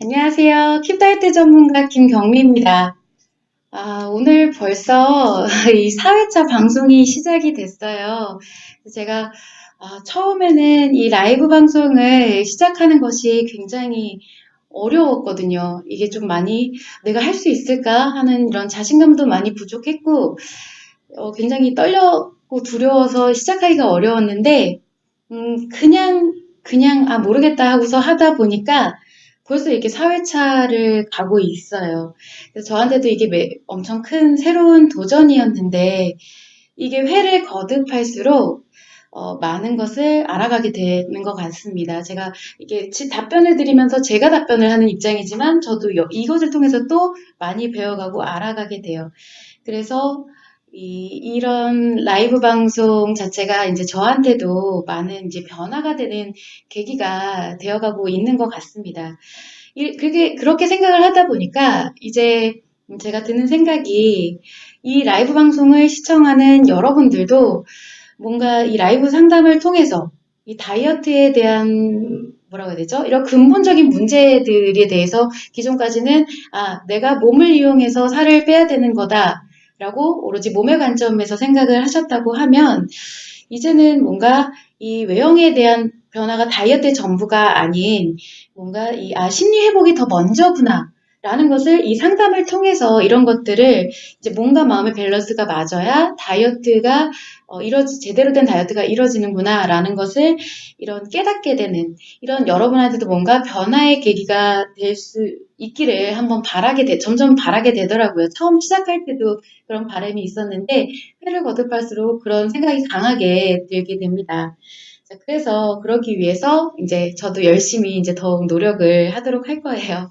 안녕하세요. 큐다이어트 전문가 김경미입니다. 오늘 벌써 이 4회차 방송이 시작이 됐어요. 제가 처음에는 이 라이브 방송을 시작하는 것이 굉장히 어려웠거든요. 이게 좀 많이 내가 할 수 있을까 하는 이런 자신감도 많이 부족했고, 굉장히 떨렸고 두려워서 시작하기가 어려웠는데, 모르겠다 하고서 하다 보니까 벌써 이렇게 4회차를 가고 있어요. 그래서 저한테도 이게 엄청 큰 새로운 도전이었는데, 이게 회를 거듭할수록, 많은 것을 알아가게 되는 것 같습니다. 제가 이게 답변을 드리면서 제가 답변을 하는 입장이지만, 저도 이것을 통해서 또 많이 배워가고 알아가게 돼요. 그래서 이런 라이브 방송 자체가 이제 저한테도 많은 이제 변화가 되는 계기가 되어가고 있는 것 같습니다. 그렇게 생각을 하다 보니까 이제 제가 드는 생각이 이 라이브 방송을 시청하는 여러분들도 뭔가 이 라이브 상담을 통해서 이 다이어트에 대한 뭐라고 해야 되죠? 이런 근본적인 문제들에 대해서 기존까지는 내가 몸을 이용해서 살을 빼야 되는 거다라고 오로지 몸의 관점에서 생각을 하셨다고 하면 이제는 뭔가 이 외형에 대한 변화가 다이어트의 전부가 아닌 뭔가 심리 회복이 더 먼저구나. 라는 것을 이 상담을 통해서 이런 것들을 이제 몸과 마음의 밸런스가 맞아야 다이어트가 제대로 된 다이어트가 이루어지는구나 라는 것을 이런 깨닫게 되는 이런 여러분한테도 뭔가 변화의 계기가 될 수 있기를 점점 바라게 되더라고요. 처음 시작할 때도 그런 바람이 있었는데 회를 거듭할수록 그런 생각이 강하게 들게 됩니다. 자, 그래서 그러기 위해서 이제 저도 열심히 이제 더욱 노력을 하도록 할 거예요.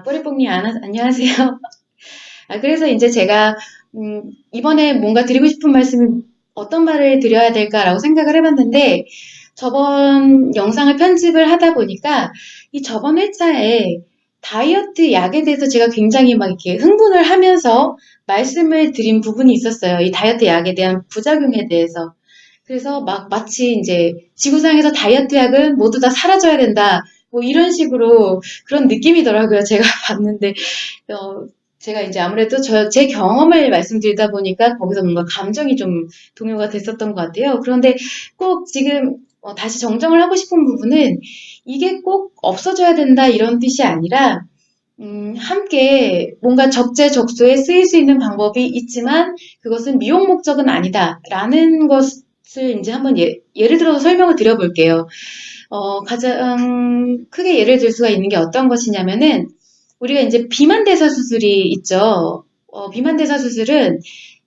꼬리뽕님 안녕하세요. 그래서 이제 제가 이번에 뭔가 드리고 싶은 말씀이 어떤 말을 드려야 될까라고 생각을 해봤는데 저번 영상을 편집을 하다 보니까 이 저번 회차에 다이어트 약에 대해서 제가 굉장히 막 이렇게 흥분을 하면서 말씀을 드린 부분이 있었어요. 이 다이어트 약에 대한 부작용에 대해서. 그래서 마치 이제 지구상에서 다이어트 약은 모두 다 사라져야 된다. 뭐 이런 식으로 그런 느낌이더라고요. 제가 봤는데, 어, 제가 이제 아무래도 제 경험을 말씀드리다 보니까 거기서 뭔가 감정이 좀 동요가 됐었던 것 같아요. 그런데 꼭 지금 다시 정정을 하고 싶은 부분은 이게 꼭 없어져야 된다 이런 뜻이 아니라 함께 뭔가 적재적소에 쓰일 수 있는 방법이 있지만 그것은 미용 목적은 아니다라는 것을 이제 한번 예를 들어서 설명을 드려볼게요. 가장 크게 예를 들 수가 있는 게 어떤 것이냐면은 우리가 이제 비만대사 수술이 있죠. 비만대사 수술은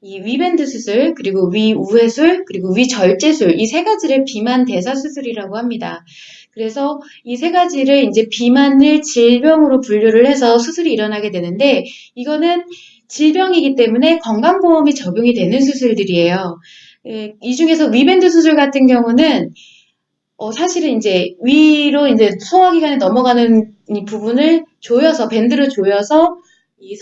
이 위밴드 수술, 그리고 위우회술, 그리고 위절제술 이 세 가지를 비만대사 수술이라고 합니다. 그래서 이 세 가지를 이제 비만을 질병으로 분류를 해서 수술이 일어나게 되는데 이거는 질병이기 때문에 건강보험이 적용이 되는 수술들이에요. 이 중에서 위밴드 수술 같은 경우는 사실은 이제 위로 이제 소화기관에 넘어가는 이 부분을 밴드를 조여서 이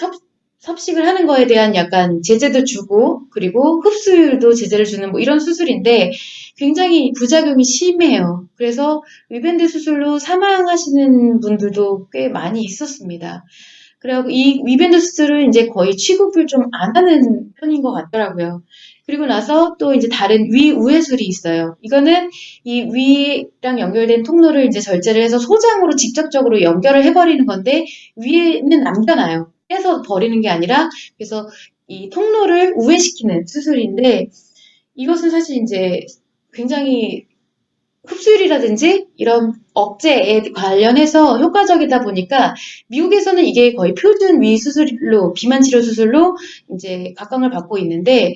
섭식을 하는 거에 대한 약간 제재도 주고, 그리고 흡수율도 제재를 주는 뭐 이런 수술인데 굉장히 부작용이 심해요. 그래서 위밴드 수술로 사망하시는 분들도 꽤 많이 있었습니다. 그래갖고 이 위밴드 수술을 이제 거의 취급을 좀 안 하는 편인 것 같더라고요. 그리고 나서 또 이제 다른 위우회술이 있어요. 이거는 이 위랑 연결된 통로를 이제 절제를 해서 소장으로 직접적으로 연결을 해버리는 건데 위에는 남겨놔요. 빼서 버리는 게 아니라 그래서 이 통로를 우회시키는 수술인데 이것은 사실 이제 굉장히 흡수율이라든지 이런 억제에 관련해서 효과적이다 보니까 미국에서는 이게 거의 표준 비만 치료 수술로 이제 각광을 받고 있는데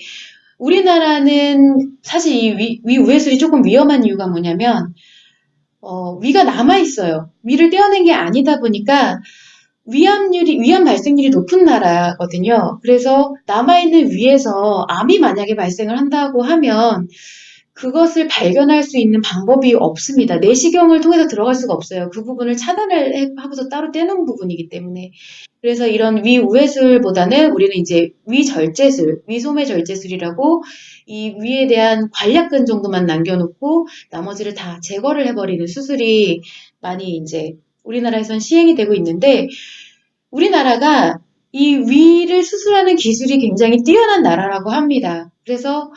우리나라는 사실 이 위우회술이 조금 위험한 이유가 뭐냐면 위가 남아 있어요. 위를 떼어낸 게 아니다 보니까 위암 발생률이 높은 나라거든요. 그래서 남아있는 위에서 암이 만약에 발생을 한다고 하면 그것을 발견할 수 있는 방법이 없습니다. 내시경을 통해서 들어갈 수가 없어요. 그 부분을 하고서 따로 떼놓은 부분이기 때문에. 그래서 이런 위우회술보다는 우리는 이제 위소매 절제술이라고 이 위에 대한 관략근 정도만 남겨놓고 나머지를 다 제거를 해버리는 수술이 많이 이제 우리나라에선 시행이 되고 있는데, 우리나라가 이 위를 수술하는 기술이 굉장히 뛰어난 나라라고 합니다. 그래서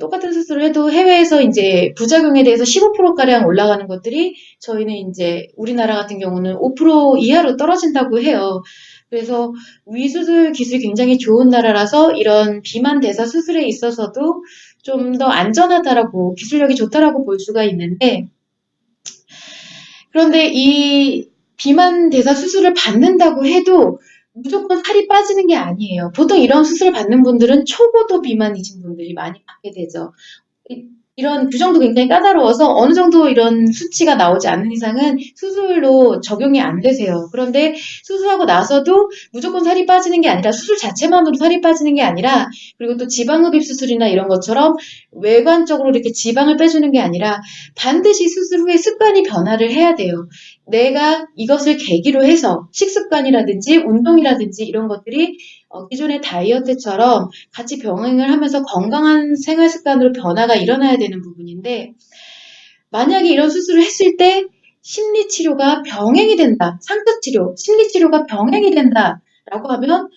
똑같은 수술을 해도 해외에서 이제 부작용에 대해서 15%가량 올라가는 것들이 저희는 이제 우리나라 같은 경우는 5% 이하로 떨어진다고 해요. 그래서 위 수술 기술이 굉장히 좋은 나라라서 이런 비만 대사 수술에 있어서도 좀 더 안전하다라고, 기술력이 좋다라고 볼 수가 있는데, 그런데 이 비만 대사 수술을 받는다고 해도 무조건 살이 빠지는 게 아니에요. 보통 이런 수술을 받는 분들은 초고도 비만이신 분들이 많이 받게 되죠. 이런 규정도 굉장히 까다로워서 어느 정도 이런 수치가 나오지 않는 이상은 수술로 적용이 안 되세요. 그런데 수술하고 나서도 무조건 살이 빠지는 게 아니라, 수술 자체만으로 살이 빠지는 게 아니라, 그리고 또 지방흡입 수술이나 이런 것처럼 외관적으로 이렇게 지방을 빼주는 게 아니라 반드시 수술 후에 습관이 변화를 해야 돼요. 내가 이것을 계기로 해서 식습관이라든지 운동이라든지 이런 것들이 기존의 다이어트처럼 같이 병행을 하면서 건강한 생활 습관으로 변화가 일어나야 되는 부분인데, 만약에 이런 수술을 했을 때 심리치료가 병행이 된다, 상처치료, 심리치료가 병행이 된다라고 하면,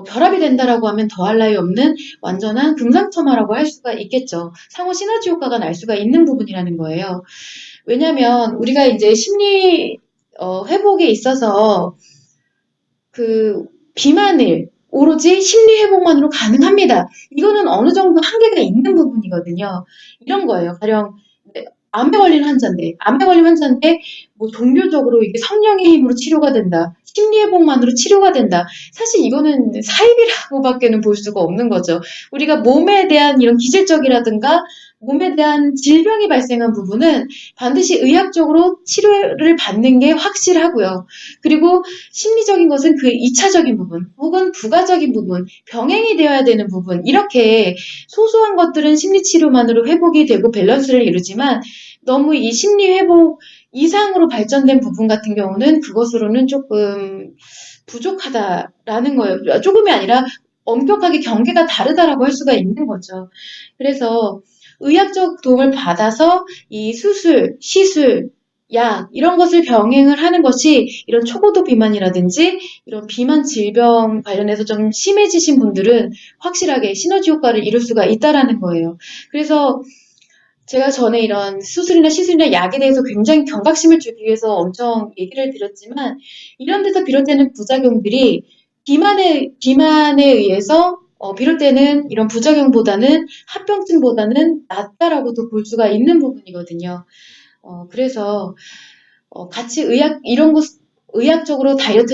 결합이 된다라고 하면 더할 나위 없는 완전한 금상첨화라고 할 수가 있겠죠. 상호 시너지 효과가 날 수가 있는 부분이라는 거예요. 왜냐하면 우리가 이제 심리 회복에 있어서 그 비만을 오로지 심리 회복만으로 가능합니다. 이거는 어느 정도 한계가 있는 부분이거든요. 이런 거예요. 가령 암에 걸린 환자인데, 뭐 종교적으로 이게 성령의 힘으로 치료가 된다, 심리 회복만으로 치료가 된다. 사실 이거는 사입이라고밖에는 볼 수가 없는 거죠. 우리가 몸에 대한 이런 기질적이라든가 몸에 대한 질병이 발생한 부분은 반드시 의학적으로 치료를 받는 게 확실하고요. 그리고 심리적인 것은 그 2차적인 부분 혹은 부가적인 부분, 병행이 되어야 되는 부분, 이렇게 소소한 것들은 심리치료만으로 회복이 되고 밸런스를 이루지만, 너무 이 심리회복 이상으로 발전된 부분 같은 경우는 그것으로는 조금 부족하다라는 거예요. 조금이 아니라 엄격하게 경계가 다르다라고 할 수가 있는 거죠. 그래서 의학적 도움을 받아서 이 수술, 시술, 약 이런 것을 병행을 하는 것이, 이런 초고도 비만이라든지 이런 비만 질병 관련해서 좀 심해지신 분들은 확실하게 시너지 효과를 이룰 수가 있다라는 거예요. 그래서 제가 전에 이런 수술이나 시술이나 약에 대해서 굉장히 경각심을 주기 위해서 엄청 얘기를 드렸지만, 이런 데서 비롯되는 부작용들이 비만에 의해서 비롯되는 이런 부작용보다는, 합병증보다는 낫다라고도 볼 수가 있는 부분이거든요. 그래서 같이 이런 거 의학적으로 다이어트,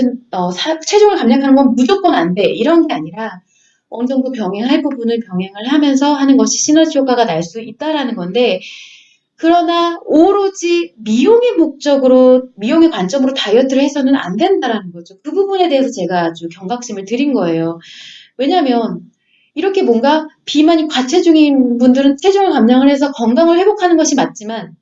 체중을 감량하는 건 무조건 안 돼, 이런 게 아니라 어느 정도 병행할 부분을 병행을 하면서 하는 것이 시너지 효과가 날 수 있다라는 건데, 그러나 오로지 미용의 관점으로 다이어트를 해서는 안 된다라는 거죠. 그 부분에 대해서 제가 아주 경각심을 드린 거예요. 왜냐하면 이렇게 뭔가 비만이 과체중인 분들은 체중을 감량을 해서 건강을 회복하는 것이 맞지만,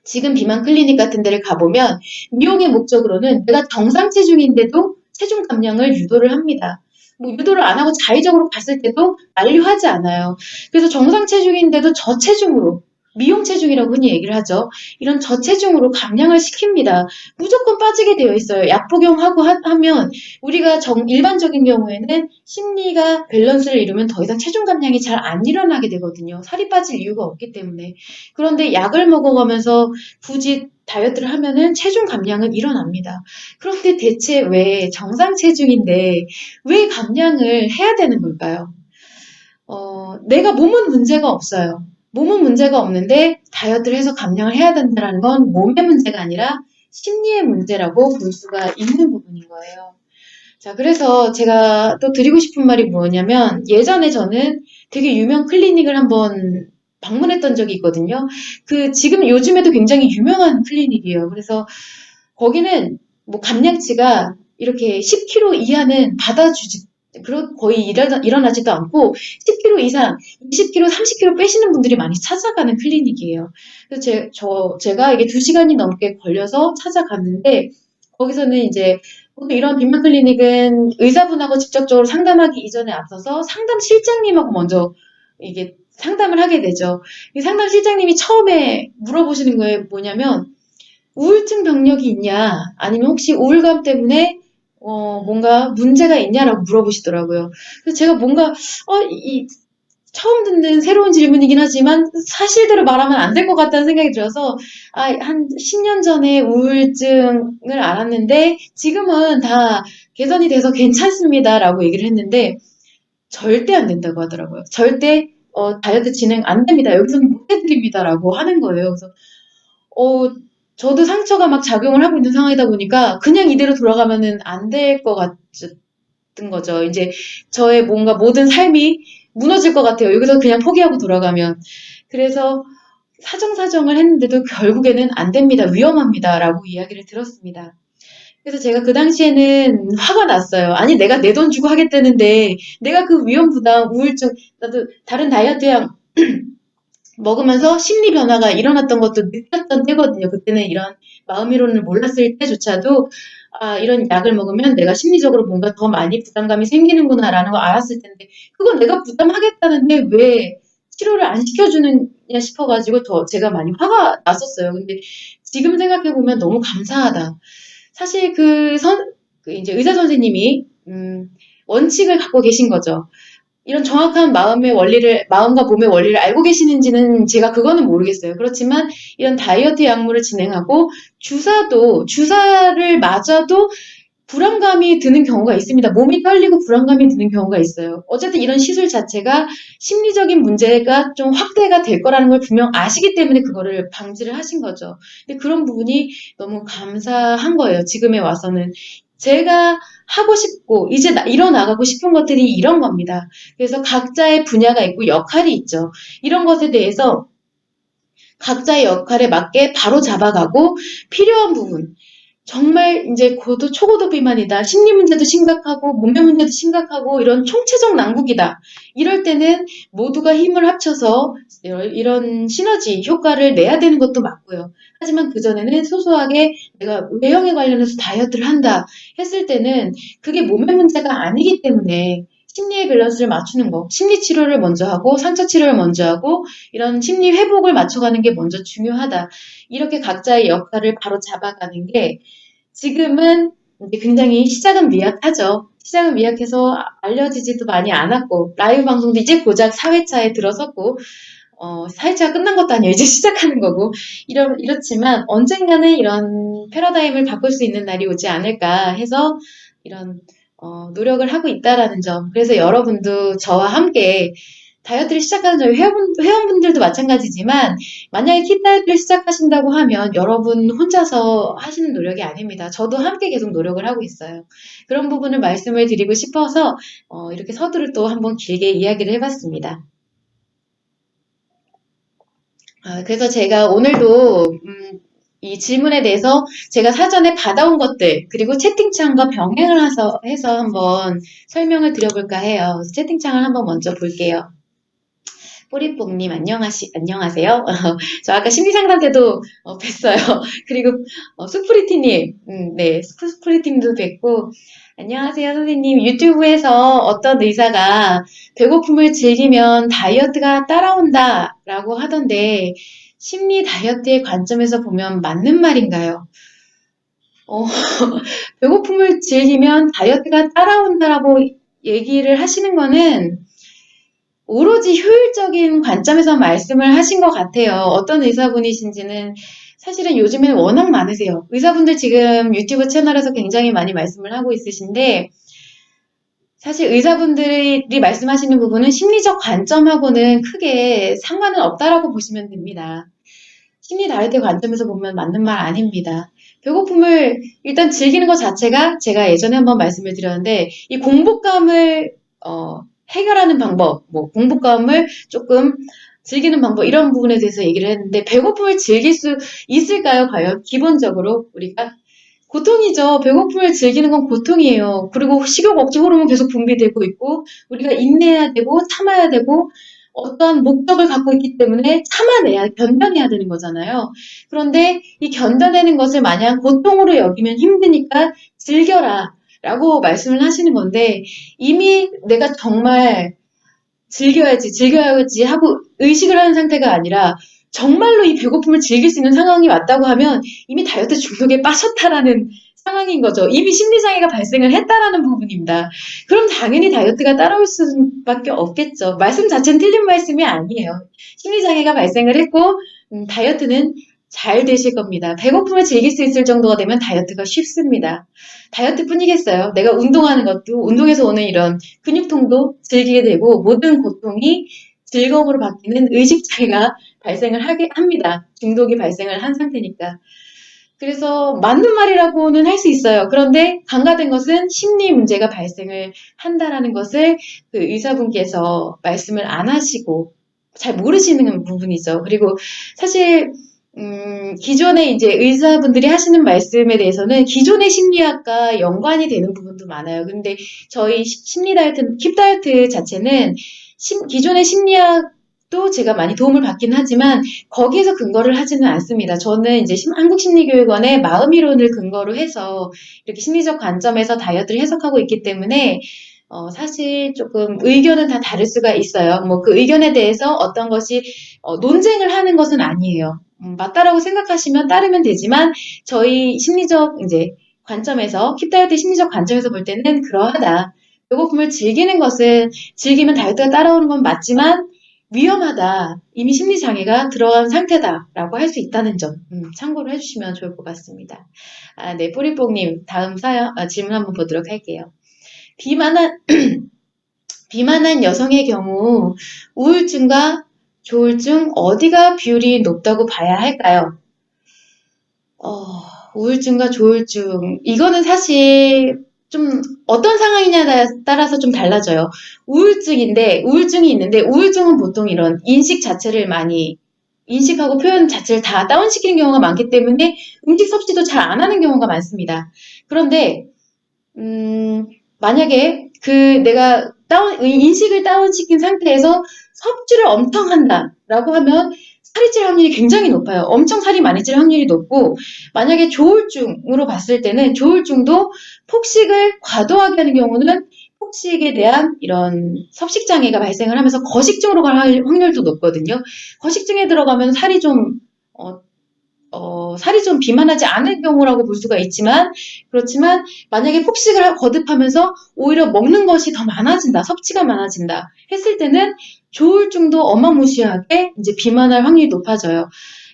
지금 비만 클리닉 같은 데를 가보면 미용의 목적으로는 내가 정상 체중인데도 체중 감량을 유도를 합니다. 뭐 유도를 안 하고 자의적으로 갔을 때도 만류하지 않아요. 그래서 정상 체중인데도 저체중으로, 미용 체중이라고 흔히 얘기를 하죠. 이런 저체중으로 감량을 시킵니다. 무조건 빠지게 되어 있어요. 약 복용하고 하면 우리가 일반적인 경우에는 심리가 밸런스를 이루면 더 이상 체중 감량이 잘 안 일어나게 되거든요. 살이 빠질 이유가 없기 때문에. 그런데 약을 먹어가면서 굳이 다이어트를 하면은 체중 감량은 일어납니다. 그런데 대체 왜 정상 체중인데 왜 감량을 해야 되는 걸까요? 내가 몸은 문제가 없어요. 몸은 문제가 없는데 다이어트를 해서 감량을 해야 된다는 건 몸의 문제가 아니라 심리의 문제라고 볼 수가 있는 부분인 거예요. 자, 그래서 제가 또 드리고 싶은 말이 뭐냐면, 예전에 저는 되게 유명 클리닉을 한번 방문했던 적이 있거든요. 지금 요즘에도 굉장히 유명한 클리닉이에요. 그래서 거기는 뭐 감량치가 이렇게 10kg 이하는 거의 일어나지도 않고, 10kg 이상, 20kg, 30kg 빼시는 분들이 많이 찾아가는 클리닉이에요. 그래서 제가 이게 2시간이 넘게 걸려서 찾아갔는데, 거기서는 이제 보통 이런 비만 클리닉은 의사분하고 직접적으로 상담하기 이전에 앞서서 상담 실장님하고 먼저 이게 상담을 하게 되죠. 이 상담 실장님이 처음에 물어보시는 거에 뭐냐면, 우울증 병력이 있냐, 아니면 혹시 우울감 때문에 뭔가 문제가 있냐라고 물어보시더라고요. 그래서 제가 뭔가 처음 듣는 새로운 질문이긴 하지만 사실대로 말하면 안 될 것 같다는 생각이 들어서 한 10년 전에 우울증을 알았는데 지금은 다 개선이 돼서 괜찮습니다라고 얘기를 했는데 절대 안 된다고 하더라고요. 절대 다이어트 진행 안 됩니다. 여기서는 못 해드립니다라고 하는 거예요. 그래서 어, 저도 상처가 막 작용을 하고 있는 상황이다 보니까 그냥 이대로 돌아가면은 안 될 것 같은 거죠. 이제 저의 뭔가 모든 삶이 무너질 것 같아요. 여기서 그냥 포기하고 돌아가면. 그래서 사정사정을 했는데도 결국에는 안 됩니다. 위험합니다. 라고 이야기를 들었습니다. 그래서 제가 그 당시에는 화가 났어요. 아니, 내가 내 돈 주고 하겠다는데, 내가 그 위험 부담, 우울증, 나도 다른 다이어트약 먹으면서 심리 변화가 일어났던 것도 느꼈던 때거든요. 그때는 이런 마음이론을 몰랐을 때조차도 이런 약을 먹으면 내가 심리적으로 뭔가 더 많이 부담감이 생기는구나라는 걸 알았을 텐데 그건 내가 부담하겠다는데 왜 치료를 안 시켜주느냐 싶어가지고 제가 많이 화가 났었어요. 근데 지금 생각해보면 너무 감사하다. 사실 그 이제 의사 선생님이 원칙을 갖고 계신 거죠. 이런 정확한 마음과 몸의 원리를 알고 계시는지는 제가 그거는 모르겠어요. 그렇지만 이런 다이어트 약물을 진행하고 주사를 맞아도 불안감이 드는 경우가 있습니다. 몸이 떨리고 불안감이 드는 경우가 있어요. 어쨌든 이런 시술 자체가 심리적인 문제가 좀 확대가 될 거라는 걸 분명 아시기 때문에 그거를 방지를 하신 거죠. 근데 그런 부분이 너무 감사한 거예요. 지금에 와서는. 제가 하고 싶고 이제 일어나가고 싶은 것들이 이런 겁니다. 그래서 각자의 분야가 있고 역할이 있죠. 이런 것에 대해서 각자의 역할에 맞게 바로 잡아가고 필요한 부분, 정말 이제 초고도 비만이다. 심리 문제도 심각하고 몸매 문제도 심각하고 이런 총체적 난국이다. 이럴 때는 모두가 힘을 합쳐서 이런 시너지 효과를 내야 되는 것도 맞고요. 하지만 그전에는 소소하게 내가 외형에 관련해서 다이어트를 한다 했을 때는 그게 몸의 문제가 아니기 때문에 심리의 밸런스를 맞추는 거, 심리 치료를 먼저 하고 상처 치료를 먼저 하고 이런 심리 회복을 맞춰가는 게 먼저 중요하다. 이렇게 각자의 역할을 바로 잡아가는 게 지금은 이제 굉장히 시작은 미약하죠. 시작은 미약해서 알려지지도 많이 않았고 라이브 방송도 이제 고작 4회차에 들어섰고 4회차가 끝난 것도 아니에요. 이제 시작하는 거고 이렇지만 언젠가는 이런 패러다임을 바꿀 수 있는 날이 오지 않을까 해서 이런 노력을 하고 있다라는 점. 그래서 여러분도 저와 함께 다이어트를 시작하는 저희 회원분들도 마찬가지지만 만약에 킷다이어트를 시작하신다고 하면 여러분 혼자서 하시는 노력이 아닙니다. 저도 함께 계속 노력을 하고 있어요. 그런 부분을 말씀을 드리고 싶어서 이렇게 서두를 또 한번 길게 이야기를 해봤습니다. 그래서 제가 오늘도 이 질문에 대해서 제가 사전에 받아온 것들 그리고 채팅창과 병행을 해서 한번 설명을 드려볼까 해요. 채팅창을 한번 먼저 볼게요. 뿌리뽕님 안녕하세요. 저 아까 심리상담 때도 뵀어요. 그리고 수프리티님, 네, 수프리티님도 뵙고 안녕하세요 선생님. 유튜브에서 어떤 의사가 배고픔을 즐기면 다이어트가 따라온다 라고 하던데 심리 다이어트의 관점에서 보면 맞는 말인가요? 배고픔을 즐기면 다이어트가 따라온다라고 얘기를 하시는 거는 오로지 효율적인 관점에서 말씀을 하신 것 같아요. 어떤 의사분이신지는 사실은 요즘에는 워낙 많으세요. 의사분들 지금 유튜브 채널에서 굉장히 많이 말씀을 하고 있으신데 사실 의사분들이 말씀하시는 부분은 심리적 관점하고는 크게 상관은 없다라고 보시면 됩니다. 심리 다이어트 관점에서 보면 맞는 말 아닙니다. 배고픔을 일단 즐기는 것 자체가 제가 예전에 한번 말씀을 드렸는데 이 공복감을 해결하는 방법, 뭐 공복감을 조금 즐기는 방법 이런 부분에 대해서 얘기를 했는데 배고픔을 즐길 수 있을까요? 과연 기본적으로 우리가 고통이죠. 배고픔을 즐기는 건 고통이에요. 그리고 식욕 억제 호르몬 계속 분비되고 있고 우리가 인내해야 되고 참아야 되고 어떤 목적을 갖고 있기 때문에 견뎌내야 되는 거잖아요. 그런데 이 견뎌내는 것을 마냥 고통으로 여기면 힘드니까 즐겨라 라고 말씀을 하시는 건데 이미 내가 정말 즐겨야지 하고 의식을 하는 상태가 아니라 정말로 이 배고픔을 즐길 수 있는 상황이 왔다고 하면 이미 다이어트 중독에 빠졌다라는 상황인 거죠. 이미 심리장애가 발생을 했다라는 부분입니다. 그럼 당연히 다이어트가 따라올 수밖에 없겠죠. 말씀 자체는 틀린 말씀이 아니에요. 심리장애가 발생을 했고 다이어트는 잘 되실 겁니다. 배고픔을 즐길 수 있을 정도가 되면 다이어트가 쉽습니다. 다이어트뿐이겠어요. 내가 운동하는 것도 운동에서 오는 이런 근육통도 즐기게 되고 모든 고통이 즐거움으로 바뀌는 의식장애가 발생을 합니다. 중독이 발생을 한 상태니까. 그래서 맞는 말이라고는 할 수 있어요. 그런데 간과된 것은 심리 문제가 발생을 한다라는 것을 그 의사분께서 말씀을 안 하시고 잘 모르시는 부분이죠. 그리고 사실 기존에 이제 의사분들이 하시는 말씀에 대해서는 기존의 심리학과 연관이 되는 부분도 많아요. 근데 저희 심리 다이어트, 킵 다이어트 자체는 기존의 심리학도 제가 많이 도움을 받긴 하지만 거기에서 근거를 하지는 않습니다. 저는 이제 한국심리교육원의 마음이론을 근거로 해서 이렇게 심리적 관점에서 다이어트를 해석하고 있기 때문에 사실 조금 의견은 다 다를 수가 있어요. 뭐 그 의견에 대해서 어떤 것이 논쟁을 하는 것은 아니에요. 맞다라고 생각하시면 따르면 되지만 저희 심리적 이제 관점에서 킵 다이어트 심리적 관점에서 볼 때는 그러하다. 배고픔을 즐기는 것은 즐기면 다이어트가 따라오는 건 맞지만 위험하다. 이미 심리 장애가 들어간 상태다라고 할 수 있다는 점 참고를 해주시면 좋을 것 같습니다. 네, 뿌리뽕님 다음 질문 한번 보도록 할게요. 비만한 여성의 경우 우울증과 조울증 어디가 비율이 높다고 봐야 할까요? 우울증과 조울증 이거는 사실 좀 어떤 상황이냐에 따라서 좀 달라져요. 우울증이 있는데 우울증은 보통 이런 인식 자체를 많이 인식하고 표현 자체를 다 다운시키는 경우가 많기 때문에 음식 섭취도 잘 안 하는 경우가 많습니다. 그런데 만약에 내가 인식을 다운시킨 상태에서 섭취를 엄청 한다라고 하면 살이 찔 확률이 굉장히 높아요. 엄청 살이 많이 찔 확률이 높고, 만약에 조울증으로 봤을 때는 조울증도 폭식을 과도하게 하는 경우는 폭식에 대한 이런 섭식장애가 발생을 하면서 거식증으로 갈 확률도 높거든요. 거식증에 들어가면 살이 좀 비만하지 않을 경우라고 볼 수가 있지만, 그렇지만 만약에 폭식을 거듭하면서 오히려 먹는 것이 더 많아진다, 섭취가 많아진다 했을 때는 조울증도 어마무시하게 이제 비만할 확률이 높아져요.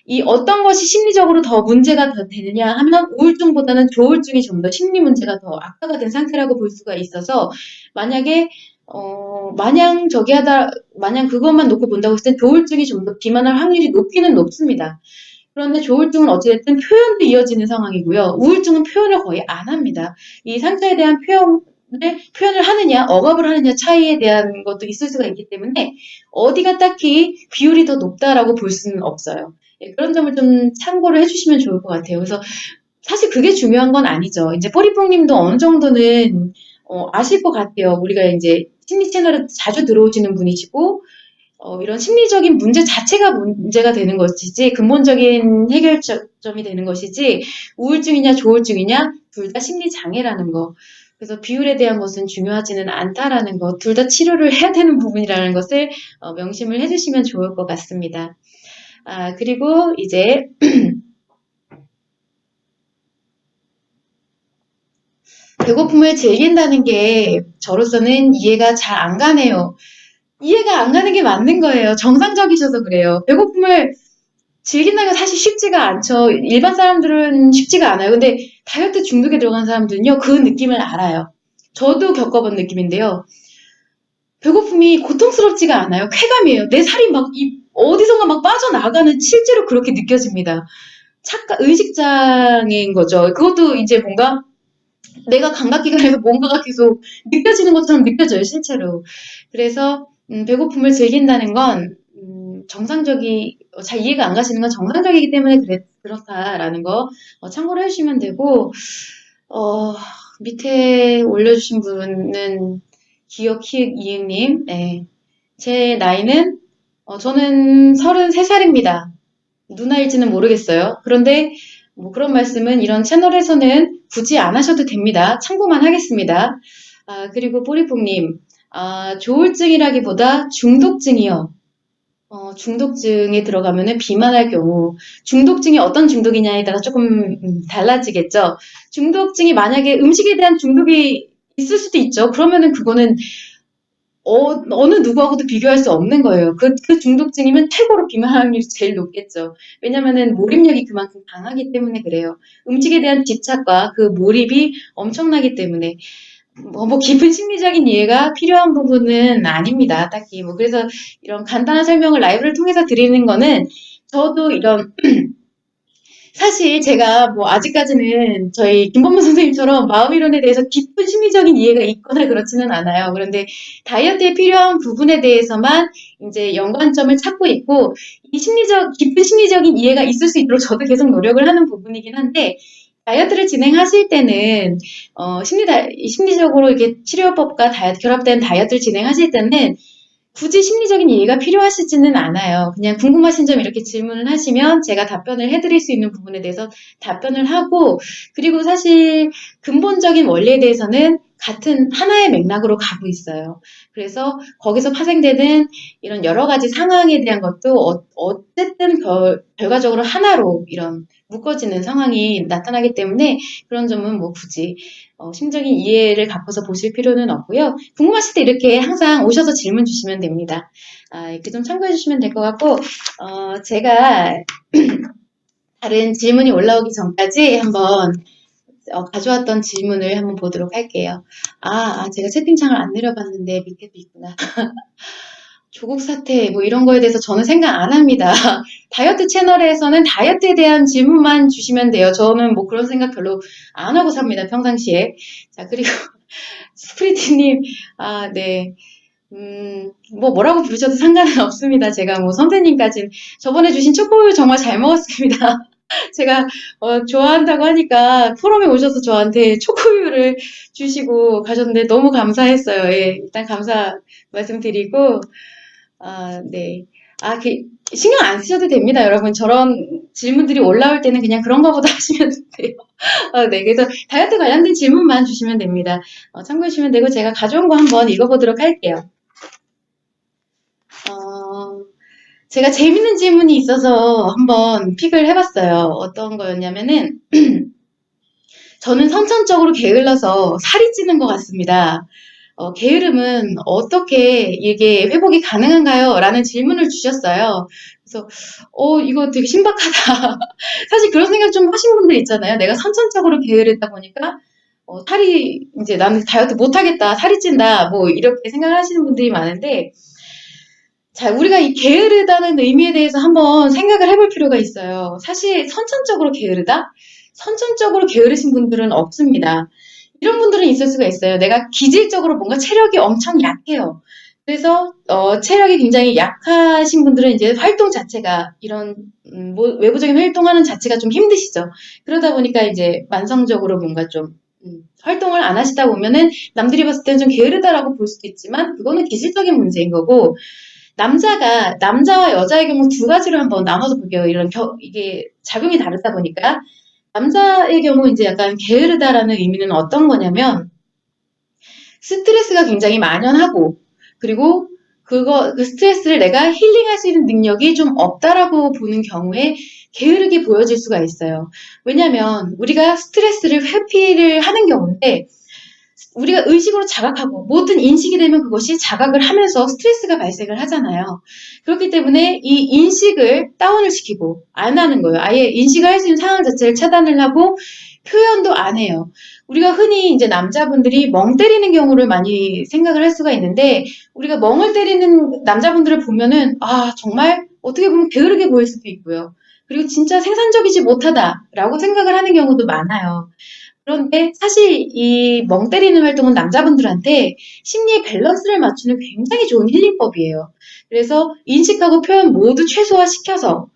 이 어떤 것이 심리적으로 더 문제가 더 되느냐 하면 우울증보다는 조울증이 좀 더 심리 문제가 더 악화가 된 상태라고 볼 수가 있어서 만약에 마냥 그것만 놓고 본다고 했을 땐 조울증이 좀 더 비만할 확률이 높기는 높습니다. 그런데 조울증은 어찌됐든 표현도 이어지는 상황이고요. 우울증은 표현을 거의 안 합니다. 이 상태에 대한 표현을 하느냐, 억압을 하느냐 차이에 대한 것도 있을 수가 있기 때문에 어디가 딱히 비율이 더 높다라고 볼 수는 없어요. 그런 점을 좀 참고를 해주시면 좋을 것 같아요. 그래서 사실 그게 중요한 건 아니죠. 이제 뽀리뽕님도 어느 정도는 아실 것 같아요. 우리가 이제 심리 채널에 자주 들어오시는 분이시고 이런 심리적인 문제 자체가 문제가 되는 것이지 근본적인 해결점이 되는 것이지 우울증이냐 조울증이냐 둘 다 심리 장애라는 거. 그래서 비율에 대한 것은 중요하지는 않다라는 것, 둘 다 치료를 해야 되는 부분이라는 것을 명심을 해주시면 좋을 것 같습니다. 그리고 이제 배고픔을 즐긴다는 게 저로서는 이해가 잘 안 가네요. 이해가 안 가는 게 맞는 거예요. 정상적이셔서 그래요. 배고픔을 즐긴다는 건 사실 쉽지가 않죠. 일반 사람들은 쉽지가 않아요. 근데 다이어트 중독에 들어간 사람들은요, 그 느낌을 알아요. 저도 겪어본 느낌인데요. 배고픔이 고통스럽지가 않아요. 쾌감이에요. 내 살이 어디선가 막 빠져나가는 실제로 그렇게 느껴집니다. 의식장애인 거죠. 그것도 이제 뭔가 내가 감각기관에서 뭔가가 계속 느껴지는 것처럼 느껴져요, 실제로. 그래서 배고픔을 즐긴다는 건 잘 이해가 안 가시는 건 정상적이기 때문에 그렇다라는 거 참고를 해주시면 되고 밑에 올려주신 분은 기억키읔이응님, 네. 제 나이는 저는 33살입니다. 누나일지는 모르겠어요. 그런데 뭐 그런 말씀은 이런 채널에서는 굳이 안 하셔도 됩니다. 참고만 하겠습니다. 그리고 뽀리뽕님, 조울증이라기보다 중독증이요. 중독증에 들어가면은 비만할 경우, 중독증이 어떤 중독이냐에 따라 조금 달라지겠죠. 중독증이 만약에 음식에 대한 중독이 있을 수도 있죠. 그러면은 그거는 어느 누구하고도 비교할 수 없는 거예요. 그 중독증이면 최고로 비만할 확률이 제일 높겠죠. 왜냐면은 몰입력이 그만큼 강하기 때문에 그래요. 음식에 대한 집착과 그 몰입이 엄청나기 때문에. 뭐 깊은 심리적인 이해가 필요한 부분은 아닙니다. 딱히. 뭐, 그래서 이런 간단한 설명을 라이브를 통해서 드리는 거는 저도 이런 사실 제가 뭐 아직까지는 저희 김범문 선생님처럼 마음이론에 대해서 깊은 심리적인 이해가 있거나 그렇지는 않아요. 그런데 다이어트에 필요한 부분에 대해서만 이제 연관점을 찾고 있고 이 깊은 심리적인 이해가 있을 수 있도록 저도 계속 노력을 하는 부분이긴 한데 다이어트를 진행하실 때는 심리적으로 이게 치료법과 결합된 다이어트를 진행하실 때는 굳이 심리적인 이해가 필요하시지는 않아요. 그냥 궁금하신 점 이렇게 질문을 하시면 제가 답변을 해드릴 수 있는 부분에 대해서 답변을 하고, 그리고 사실 근본적인 원리에 대해서는 같은 하나의 맥락으로 가고 있어요. 그래서 거기서 파생되는 이런 여러 가지 상황에 대한 것도 어쨌든 결과적으로 하나로 이런 묶어지는 상황이 나타나기 때문에 그런 점은 뭐 굳이 심적인 이해를 갖고서 보실 필요는 없고요. 궁금하실 때 이렇게 항상 오셔서 질문 주시면 됩니다. 이렇게 좀 참고해 주시면 될 것 같고, 제가 다른 질문이 올라오기 전까지 한번 가져왔던 질문을 한번 보도록 할게요. 제가 채팅창을 안 내려봤는데 밑에도 있구나. 조국 사태 뭐 이런 거에 대해서 저는 생각 안 합니다. 다이어트 채널에서는 다이어트에 대한 질문만 주시면 돼요. 저는 뭐 그런 생각 별로 안 하고 삽니다. 평상시에. 자, 그리고 스프리트님, 네. 뭐라고 부르셔도 상관은 없습니다. 제가 뭐 선생님까지 저번에 주신 초코우유 정말 잘 먹었습니다. 제가 좋아한다고 하니까 포럼에 오셔서 저한테 초코우유를 주시고 가셨는데 너무 감사했어요. 예, 일단 감사 말씀드리고 네. 신경 안 쓰셔도 됩니다, 여러분. 저런 질문들이 올라올 때는 그냥 그런 거보다 하시면 돼요. 네. 그래서 다이어트 관련된 질문만 주시면 됩니다. 참고해 주시면 되고, 제가 가져온 거 한번 읽어보도록 할게요. 제가 재밌는 질문이 있어서 한번 픽을 해봤어요. 어떤 거였냐면은, 저는 선천적으로 게을러서 살이 찌는 것 같습니다. 게으름은 어떻게 이게 회복이 가능한가요? 라는 질문을 주셨어요. 그래서, 이거 되게 신박하다. 사실 그런 생각 좀 하신 분들 있잖아요. 내가 선천적으로 게으르다 보니까, 이제 나는 다이어트 못하겠다, 살이 찐다, 뭐, 이렇게 생각을 하시는 분들이 많은데, 자, 우리가 이 게으르다는 의미에 대해서 한번 생각을 해볼 필요가 있어요. 사실 선천적으로 게으르다? 선천적으로 게으르신 분들은 없습니다. 이런 분들은 있을 수가 있어요. 내가 기질적으로 뭔가 체력이 엄청 약해요. 그래서 체력이 굉장히 약하신 분들은 이제 활동 자체가 이런 외부적인 활동하는 자체가 좀 힘드시죠. 그러다 보니까 이제 만성적으로 뭔가 좀 활동을 안 하시다 보면은 남들이 봤을 때는 좀 게으르다라고 볼 수도 있지만 그거는 기질적인 문제인 거고 남자와 여자의 경우 두 가지로 한번 나눠서 볼게요. 이게 작용이 다르다 보니까 남자의 경우 이제 약간 게으르다라는 의미는 어떤 거냐면 스트레스가 굉장히 만연하고 그리고 그 스트레스를 내가 힐링할 수 있는 능력이 좀 없다라고 보는 경우에 게으르게 보여질 수가 있어요. 왜냐면 우리가 스트레스를 회피를 하는 경우인데 우리가 의식으로 자각하고 모든 인식이 되면 그것이 자각을 하면서 스트레스가 발생을 하잖아요. 그렇기 때문에 이 인식을 다운을 시키고 안 하는 거예요. 아예 인식을 할 수 있는 상황 자체를 차단을 하고 표현도 안 해요. 우리가 흔히 이제 남자분들이 멍 때리는 경우를 많이 생각을 할 수가 있는데 우리가 멍을 때리는 남자분들을 보면은 정말 어떻게 보면 게으르게 보일 수도 있고요. 그리고 진짜 생산적이지 못하다라고 생각을 하는 경우도 많아요. 그런데 사실 이 멍 때리는 활동은 남자분들한테 심리의 밸런스를 맞추는 굉장히 좋은 힐링법이에요. 그래서 인식하고 표현 모두 최소화시켜서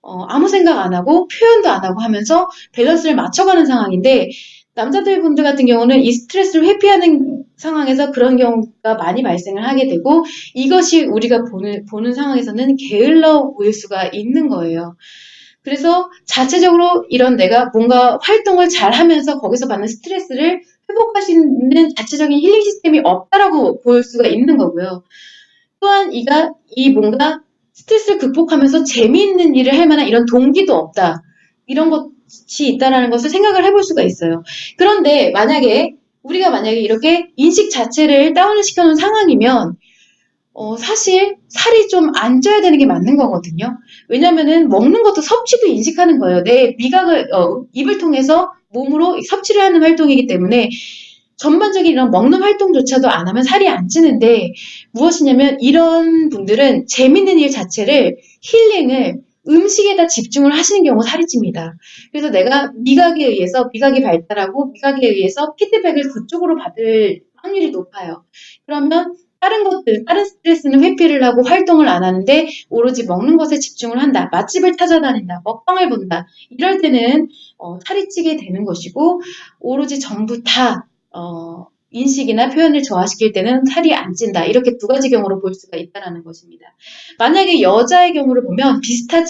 아무 생각 안 하고 표현도 안 하고 하면서 밸런스를 맞춰가는 상황인데 남자들 분들 같은 경우는 이 스트레스를 회피하는 상황에서 그런 경우가 많이 발생을 하게 되고 이것이 우리가 보는 상황에서는 게을러 보일 수가 있는 거예요. 그래서 자체적으로 이런 내가 뭔가 활동을 잘 하면서 거기서 받는 스트레스를 회복할 수 있는 자체적인 힐링 시스템이 없다라고 볼 수가 있는 거고요. 또한 뭔가 스트레스를 극복하면서 재미있는 일을 할 만한 이런 동기도 없다. 이런 것이 있다라는 것을 생각을 해볼 수가 있어요. 그런데 우리가 만약에 이렇게 인식 자체를 다운을 시켜놓은 상황이면 사실 살이 좀 안 쪄야 되는 게 맞는 거거든요. 왜냐면은 먹는 것도 섭취도 인식하는 거예요. 내 입을 통해서 몸으로 섭취를 하는 활동이기 때문에 전반적인 이런 먹는 활동조차도 안 하면 살이 안 찌는데 무엇이냐면 이런 분들은 재밌는 일 자체를 힐링을 음식에다 집중을 하시는 경우가 살이 찝니다. 그래서 내가 미각이 발달하고 미각에 의해서 피드백을 그쪽으로 받을 확률이 높아요. 그러면 다른 스트레스는 회피를 하고 활동을 안 하는데 오로지 먹는 것에 집중을 한다. 맛집을 찾아다닌다. 먹방을 본다. 이럴 때는 살이 찌게 되는 것이고 오로지 전부 다 인식이나 표현을 저하시킬 때는 살이 안 찐다. 이렇게 두 가지 경우로 볼 수가 있다는 것입니다. 만약에 여자의 경우를 보면 비슷한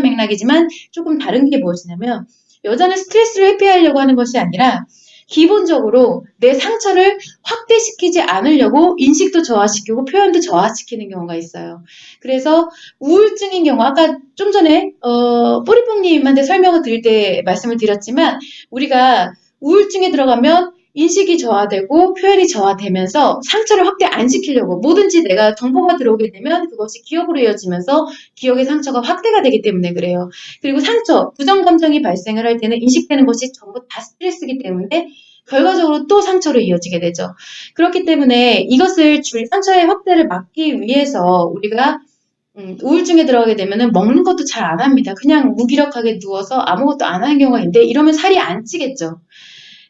맥락이지만 조금 다른 게 무엇이냐면 여자는 스트레스를 회피하려고 하는 것이 아니라 기본적으로 내 상처를 확대시키지 않으려고 인식도 저하시키고 표현도 저하시키는 경우가 있어요. 그래서 우울증인 경우 아까 좀 전에 뽀리뽕님한테 설명을 드릴 때 말씀을 드렸지만 우리가 우울증에 들어가면 인식이 저하되고 표현이 저하되면서 상처를 확대 안 시키려고 뭐든지 내가 정보가 들어오게 되면 그것이 기억으로 이어지면서 기억의 상처가 확대가 되기 때문에 그래요. 그리고 부정 감정이 발생을 할 때는 인식되는 것이 전부 다 스트레스이기 때문에 결과적으로 또 상처로 이어지게 되죠. 그렇기 때문에 상처의 확대를 막기 위해서 우리가 우울증에 들어가게 되면은 먹는 것도 잘 안 합니다. 그냥 무기력하게 누워서 아무것도 안 하는 경우가 있는데 이러면 살이 안 찌겠죠.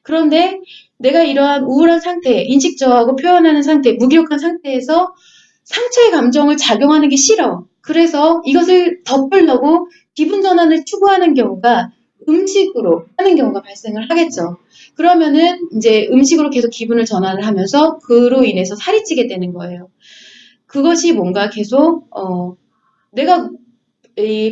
그런데 내가 이러한 우울한 상태, 인식 저하고 표현하는 상태, 무기력한 상태에서 상처의 감정을 작용하는 게 싫어. 그래서 이것을 덮으려고 기분 전환을 추구하는 경우가 음식으로 하는 경우가 발생을 하겠죠. 그러면은 이제 음식으로 계속 기분을 전환을 하면서 그로 인해서 살이 찌게 되는 거예요. 그것이 뭔가 계속 내가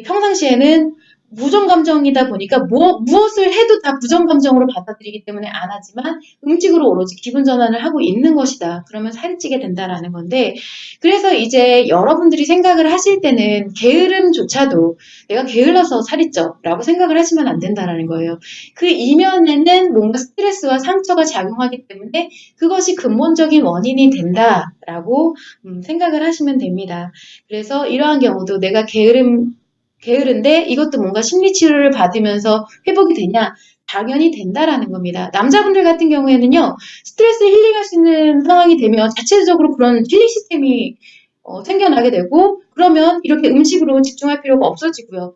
평상시에는 부정감정이다 보니까 무엇을 해도 다 부정감정으로 받아들이기 때문에 안 하지만 음식으로 오로지 기분 전환을 하고 있는 것이다. 그러면 살이 찌게 된다라는 건데 그래서 이제 여러분들이 생각을 하실 때는 게으름조차도 내가 게을러서 살이 쪄 라고 생각을 하시면 안 된다라는 거예요. 그 이면에는 뭔가 스트레스와 상처가 작용하기 때문에 그것이 근본적인 원인이 된다라고 생각을 하시면 됩니다. 그래서 이러한 경우도 내가 게으른데 이것도 뭔가 심리치료를 받으면서 회복이 되냐? 당연히 된다라는 겁니다. 남자분들 같은 경우에는요, 스트레스 힐링할 수 있는 상황이 되면 자체적으로 그런 힐링 시스템이 생겨나게 되고, 그러면 이렇게 음식으로 집중할 필요가 없어지고요.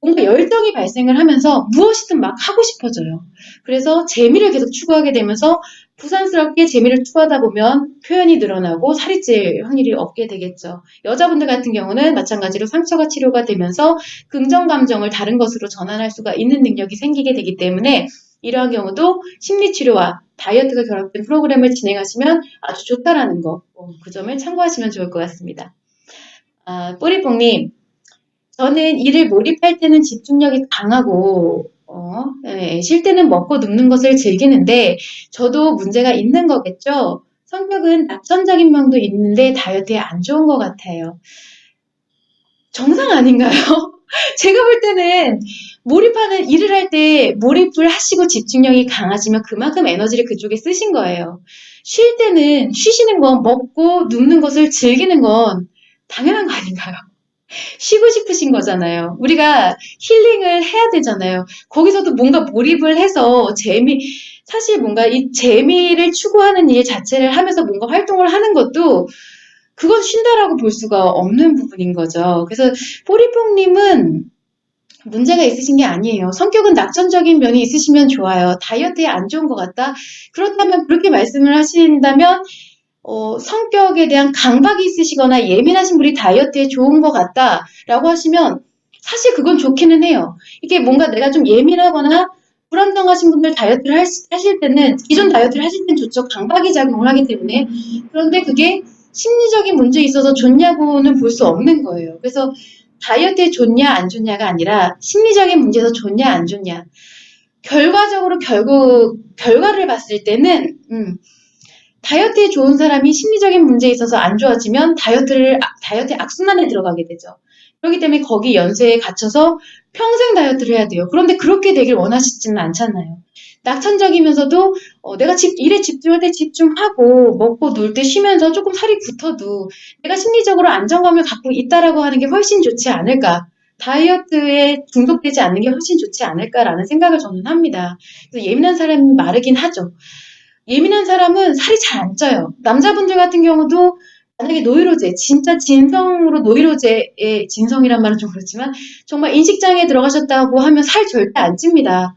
뭔가 열정이 발생을 하면서 무엇이든 막 하고 싶어져요. 그래서 재미를 계속 추구하게 되면서 부산스럽게 재미를 추구하다 보면 표현이 늘어나고 살이 찔 확률이 없게 되겠죠. 여자분들 같은 경우는 마찬가지로 상처가 치료가 되면서 긍정 감정을 다른 것으로 전환할 수가 있는 능력이 생기게 되기 때문에 이러한 경우도 심리치료와 다이어트가 결합된 프로그램을 진행하시면 아주 좋다라는 거, 그 점을 참고하시면 좋을 것 같습니다. 뽀리뽕님, 저는 일을 몰입할 때는 집중력이 강하고 쉴 때는 먹고 눕는 것을 즐기는데 저도 문제가 있는 거겠죠? 성격은 낙천적인 면도 있는데 다이어트에 안 좋은 것 같아요. 정상 아닌가요? 제가 볼 때는 일을 할 때 몰입을 하시고 집중력이 강하시면 그만큼 에너지를 그쪽에 쓰신 거예요. 쉴 때는 쉬시는 건 먹고 눕는 것을 즐기는 건 당연한 거 아닌가요? 쉬고 싶으신 거잖아요. 우리가 힐링을 해야 되잖아요. 거기서도 뭔가 몰입을 해서 사실 뭔가 이 재미를 추구하는 일 자체를 하면서 뭔가 활동을 하는 것도 그건 쉰다라고 볼 수가 없는 부분인 거죠. 그래서 뽀리뽕님은 문제가 있으신 게 아니에요. 성격은 낙천적인 면이 있으시면 좋아요. 다이어트에 안 좋은 것 같다? 그렇다면 그렇게 말씀을 하신다면 성격에 대한 강박이 있으시거나 예민하신 분이 다이어트에 좋은 것 같다라고 하시면 사실 그건 좋기는 해요. 이게 뭔가 내가 좀 예민하거나 불안정하신 분들 다이어트를 하실 때는 기존 다이어트를 하실 때는 좋죠. 강박이 작용을 하기 때문에. 그런데 그게 심리적인 문제에 있어서 좋냐고는 볼 수 없는 거예요. 그래서 다이어트에 좋냐 안 좋냐가 아니라 심리적인 문제에서 좋냐 안 좋냐. 결과적으로 결과를 봤을 때는 다이어트에 좋은 사람이 심리적인 문제에 있어서 안 좋아지면 다이어트의 악순환에 들어가게 되죠. 그렇기 때문에 거기 연쇄에 갇혀서 평생 다이어트를 해야 돼요. 그런데 그렇게 되길 원하시지는 않잖아요. 낙천적이면서도 내가 일에 집중할 때 집중하고 먹고 놀 때 쉬면서 조금 살이 붙어도 내가 심리적으로 안정감을 갖고 있다라고 하는 게 훨씬 좋지 않을까. 다이어트에 중독되지 않는 게 훨씬 좋지 않을까라는 생각을 저는 합니다. 그래서 예민한 사람이 마르긴 하죠. 예민한 사람은 살이 잘 안 쪄요. 남자분들 같은 경우도 만약에 노이로제, 진짜 진성으로 노이로제의 진성이란 말은 좀 그렇지만 정말 인식장애 들어가셨다고 하면 살 절대 안 찝니다.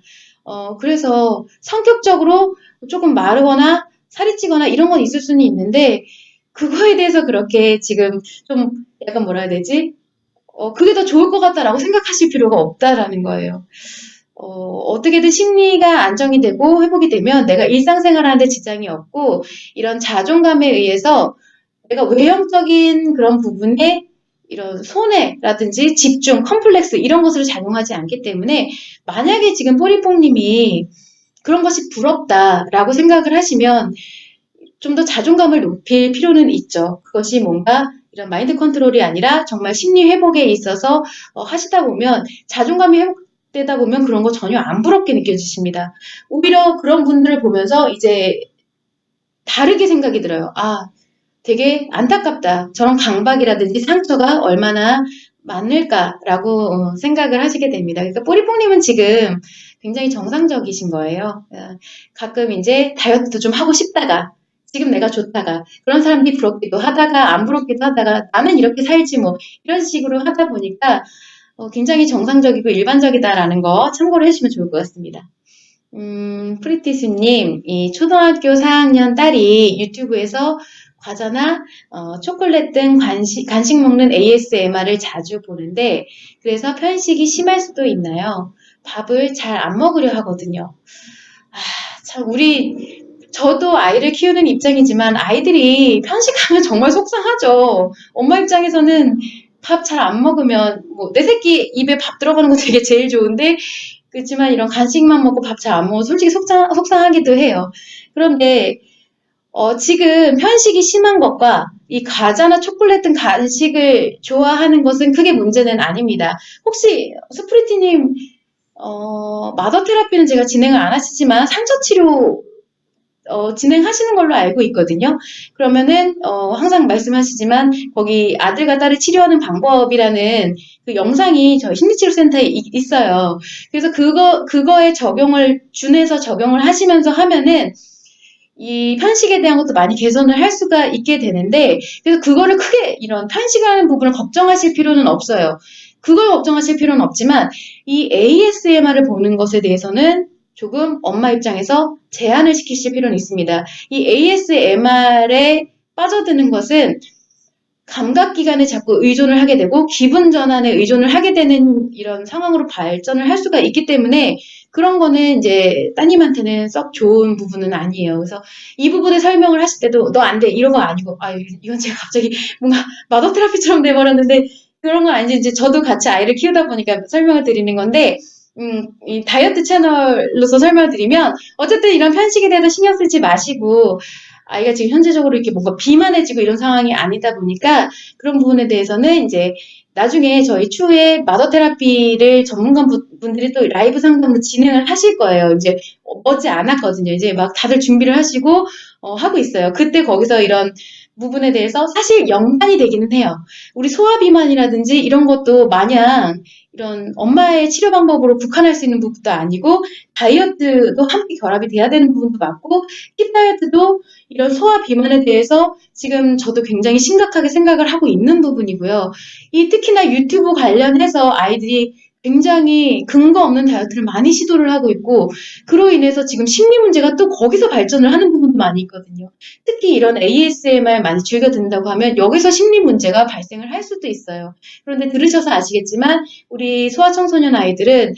그래서 성격적으로 조금 마르거나 살이 찌거나 이런 건 있을 수는 있는데 그거에 대해서 그렇게 지금 좀 약간 뭐라 해야 되지? 그게 더 좋을 것 같다라고 생각하실 필요가 없다라는 거예요. 어떻게든 심리가 안정이 되고 회복이 되면 내가 일상생활하는데 지장이 없고 이런 자존감에 의해서 내가 외형적인 그런 부분에 이런 손해라든지 집중, 컴플렉스 이런 것으로 작용하지 않기 때문에 만약에 지금 뽀리뽕님이 그런 것이 부럽다라고 생각을 하시면 좀 더 자존감을 높일 필요는 있죠. 그것이 뭔가 이런 마인드 컨트롤이 아니라 정말 심리 회복에 있어서 하시다 보면 자존감이 회복되다 보면 그런 거 전혀 안 부럽게 느껴지십니다. 오히려 그런 분들을 보면서 이제 다르게 생각이 들어요. 아, 되게 안타깝다. 저런 강박이라든지 상처가 얼마나 많을까라고 생각을 하시게 됩니다. 그러니까 뽀리뽕님은 지금 굉장히 정상적이신 거예요. 가끔 이제 다이어트도 좀 하고 싶다가 지금 내가 좋다가 그런 사람들이 부럽기도 하다가 안 부럽기도 하다가 나는 이렇게 살지 뭐 이런 식으로 하다 보니까 굉장히 정상적이고 일반적이다라는 거 참고를 해주시면 좋을 것 같습니다. 프리티스님, 이 초등학교 4학년 딸이 유튜브에서 과자나 초콜릿 등 간식 먹는 ASMR을 자주 보는데 그래서 편식이 심할 수도 있나요? 밥을 잘 안 먹으려 하거든요. 아, 참 저도 아이를 키우는 입장이지만 아이들이 편식하면 정말 속상하죠. 엄마 입장에서는 밥 잘 안 먹으면 뭐 내 새끼 입에 밥 들어가는 거 되게 제일 좋은데 그렇지만 이런 간식만 먹고 밥 잘 안 먹으면 솔직히 속상하기도 해요. 그런데 지금 편식이 심한 것과 이 과자나 초콜릿 등 간식을 좋아하는 것은 크게 문제는 아닙니다. 혹시 스프리티님 마더 테라피는 제가 진행을 안 하시지만 상처 치료 진행하시는 걸로 알고 있거든요. 그러면은 항상 말씀하시지만 거기 아들과 딸을 치료하는 방법이라는 그 영상이 저희 심리치료센터에 있어요. 그래서 그거에 준해서 적용을 하시면서 하면은 이 편식에 대한 것도 많이 개선을 할 수가 있게 되는데 그래서 그거를 크게 이런 편식하는 부분을 걱정하실 필요는 없어요. 그걸 걱정하실 필요는 없지만 이 ASMR을 보는 것에 대해서는 조금 엄마 입장에서 제한을 시키실 필요는 있습니다. 이 ASMR에 빠져드는 것은 감각기관에 자꾸 의존을 하게 되고 기분 전환에 의존을 하게 되는 이런 상황으로 발전을 할 수가 있기 때문에 그런 거는 이제 따님한테는 썩 좋은 부분은 아니에요. 그래서 이 부분에 설명을 하실 때도 너 안 돼. 이런 거 아니고 이건 제가 갑자기 뭔가 마더 테라피처럼 돼버렸는데 그런 건 아니지. 이제 저도 같이 아이를 키우다 보니까 설명을 드리는 건데 이 다이어트 채널로서 설명을 드리면 어쨌든 이런 편식에 대해서 신경 쓰지 마시고 아이가 지금 현재적으로 이렇게 뭔가 비만해지고 이런 상황이 아니다 보니까 그런 부분에 대해서는 이제 나중에 저희 추후에 마더 테라피를 전문가 분들이 또 라이브 상담도 진행을 하실 거예요. 이제 머지 않았거든요. 이제 막 다들 준비를 하시고 하고 있어요. 그때 거기서 이런 부분에 대해서 사실 연관이 되기는 해요. 우리 소화비만이라든지 이런 것도 마냥 이런 엄마의 치료 방법으로 국한할 수 있는 부분도 아니고 다이어트도 함께 결합이 돼야 되는 부분도 맞고 힙 다이어트도 이런 소화 비만에 대해서 지금 저도 굉장히 심각하게 생각을 하고 있는 부분이고요. 이 특히나 유튜브 관련해서 아이들이 굉장히 근거 없는 다이어트를 많이 시도를 하고 있고 그로 인해서 지금 심리 문제가 또 거기서 발전을 하는 부분도 많이 있거든요. 특히 이런 ASMR 많이 즐겨 듣는다고 하면 여기서 심리 문제가 발생을 할 수도 있어요. 그런데 들으셔서 아시겠지만 우리 소아청소년 아이들은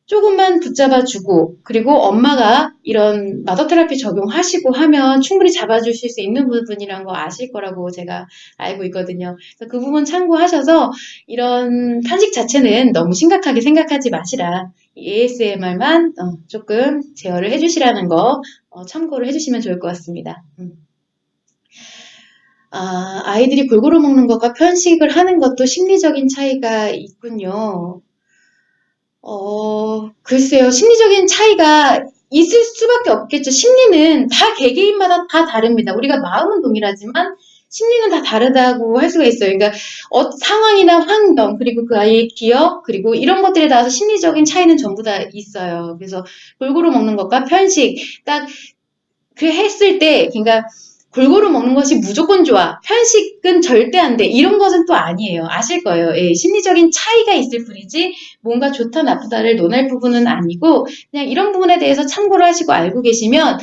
조금만 붙잡아주고 그리고 엄마가 이런 마더 테라피 적용하시고 하면 충분히 잡아주실 수 있는 부분이란 거 아실 거라고 제가 알고 있거든요. 그래서 그 부분 참고하셔서 이런 편식 자체는 너무 심각하게 생각하지 마시라. ASMR만 조금 제어를 해주시라는 거 참고를 해주시면 좋을 것 같습니다. 아이들이 골고루 먹는 것과 편식을 하는 것도 심리적인 차이가 있군요. 글쎄요. 심리적인 차이가 있을 수밖에 없겠죠. 심리는 다 개개인마다 다 다릅니다. 우리가 마음은 동일하지만 심리는 다 다르다고 할 수가 있어요. 그러니까 상황이나 환경, 그리고 그 아이의 기억, 그리고 이런 것들에 따라서 심리적인 차이는 전부 다 있어요. 그래서 골고루 먹는 것과 편식, 딱 그 했을 때, 그러니까 골고루 먹는 것이 무조건 좋아. 편식은 절대 안 돼. 이런 것은 또 아니에요. 아실 거예요. 예, 심리적인 차이가 있을 뿐이지 뭔가 좋다 나쁘다를 논할 부분은 아니고 그냥 이런 부분에 대해서 참고를 하시고 알고 계시면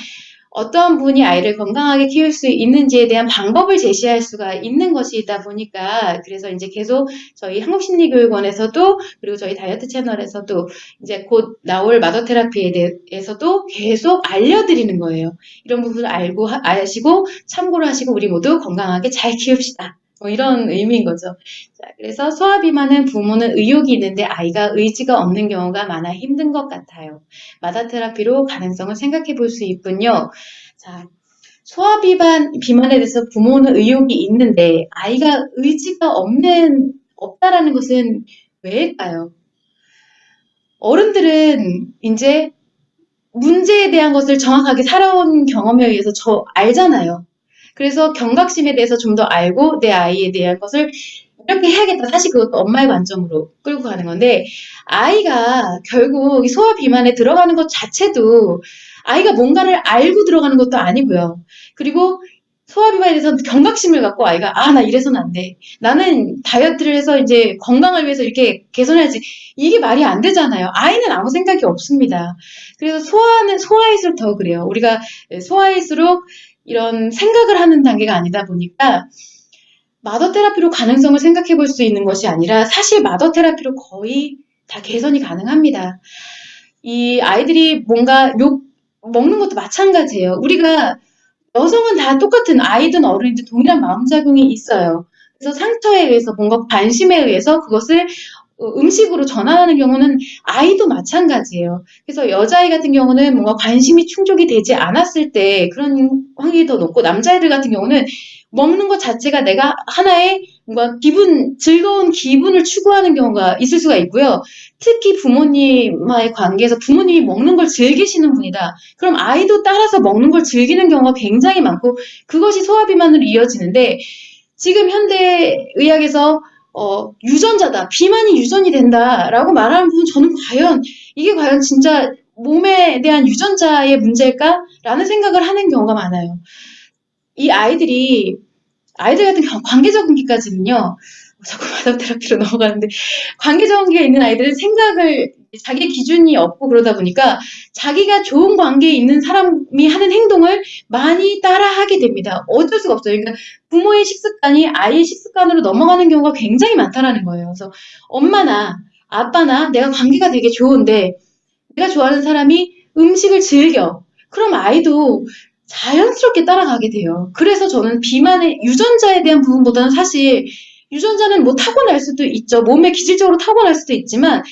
어떤 분이 아이를 건강하게 키울 수 있는지에 대한 방법을 제시할 수가 있는 것이다 보니까 그래서 이제 계속 저희 한국심리교육원에서도 그리고 저희 다이어트 채널에서도 이제 곧 나올 마더 테라피에 대해서도 계속 알려드리는 거예요. 이런 부분을 알고 아시고 참고를 하시고 우리 모두 건강하게 잘 키웁시다. 뭐 이런 의미인 거죠. 자, 그래서 소아비만은 부모는 의욕이 있는데 아이가 의지가 없는 경우가 많아 힘든 것 같아요. 마더 테라피로 가능성을 생각해 볼 수 있군요. 자, 비만에 대해서 부모는 의욕이 있는데 아이가 의지가 없다라는 것은 왜일까요? 어른들은 이제 문제에 대한 것을 정확하게 살아온 경험에 의해서 알잖아요. 그래서 경각심에 대해서 좀 더 알고 내 아이에 대한 것을 이렇게 해야겠다. 사실 그것도 엄마의 관점으로 끌고 가는 건데 아이가 결국 소아 비만에 들어가는 것 자체도 아이가 뭔가를 알고 들어가는 것도 아니고요. 그리고 소아 비만에 대해서 경각심을 갖고 아이가 나 이래서는 안 돼. 나는 다이어트를 해서 이제 건강을 위해서 이렇게 개선해야지. 이게 말이 안 되잖아요. 아이는 아무 생각이 없습니다. 그래서 소아일수록 더 그래요. 우리가 소아일수록 이런 생각을 하는 단계가 아니다 보니까 마더 테라피로 가능성을 생각해 볼 수 있는 것이 아니라 사실 마더 테라피로 거의 다 개선이 가능합니다. 이 아이들이 뭔가 먹는 것도 마찬가지예요. 우리가 여성은 다 똑같은 아이든 어른이든 동일한 마음작용이 있어요. 그래서 상처에 의해서 뭔가 관심에 의해서 그것을 음식으로 전환하는 경우는 아이도 마찬가지예요. 그래서 여자아이 같은 경우는 뭔가 관심이 충족이 되지 않았을 때 그런 확률이 더 높고 남자애들 같은 경우는 먹는 것 자체가 내가 하나의 뭔가 즐거운 기분을 추구하는 경우가 있을 수가 있고요. 특히 부모님과의 관계에서 부모님이 먹는 걸 즐기시는 분이다. 그럼 아이도 따라서 먹는 걸 즐기는 경우가 굉장히 많고 그것이 소화비만으로 이어지는데 지금 현대의학에서 유전자다. 비만이 유전이 된다라고 말하는 부분 저는 이게 과연 진짜 몸에 대한 유전자의 문제일까라는 생각을 하는 경우가 많아요. 이 아이들 같은 경우 관계적응기까지는요. 자꾸 마담 테라피로 넘어가는데 관계적응기가 있는 아이들은 자기 기준이 없고 그러다 보니까 자기가 좋은 관계에 있는 사람이 하는 행동을 많이 따라하게 됩니다. 어쩔 수가 없어요. 그러니까 부모의 식습관이 아이의 식습관으로 넘어가는 경우가 굉장히 많다라는 거예요. 그래서 엄마나 아빠나 내가 관계가 되게 좋은데 내가 좋아하는 사람이 음식을 즐겨. 그럼 아이도 자연스럽게 따라가게 돼요. 그래서 저는 비만의 유전자에 대한 부분보다는 사실 유전자는 뭐 타고날 수도 있죠. 몸에 기질적으로 타고날 수도 있지만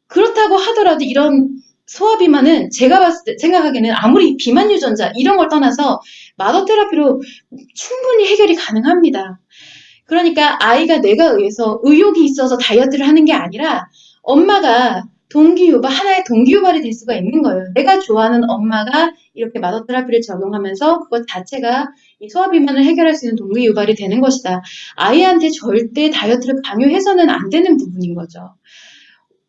그렇다고 하더라도 이런 소아비만은 제가 생각하기에는 아무리 비만 유전자 이런 걸 떠나서 마더 테라피로 충분히 해결이 가능합니다. 그러니까 아이가 내가 의해서 의욕이 있어서 다이어트를 하는 게 아니라 엄마가 하나의 동기유발이 될 수가 있는 거예요. 내가 좋아하는 엄마가 이렇게 마더 테라피를 적용하면서 그것 자체가 이 소화비만을 해결할 수 있는 동기유발이 되는 것이다. 아이한테 절대 다이어트를 강요해서는 안 되는 부분인 거죠.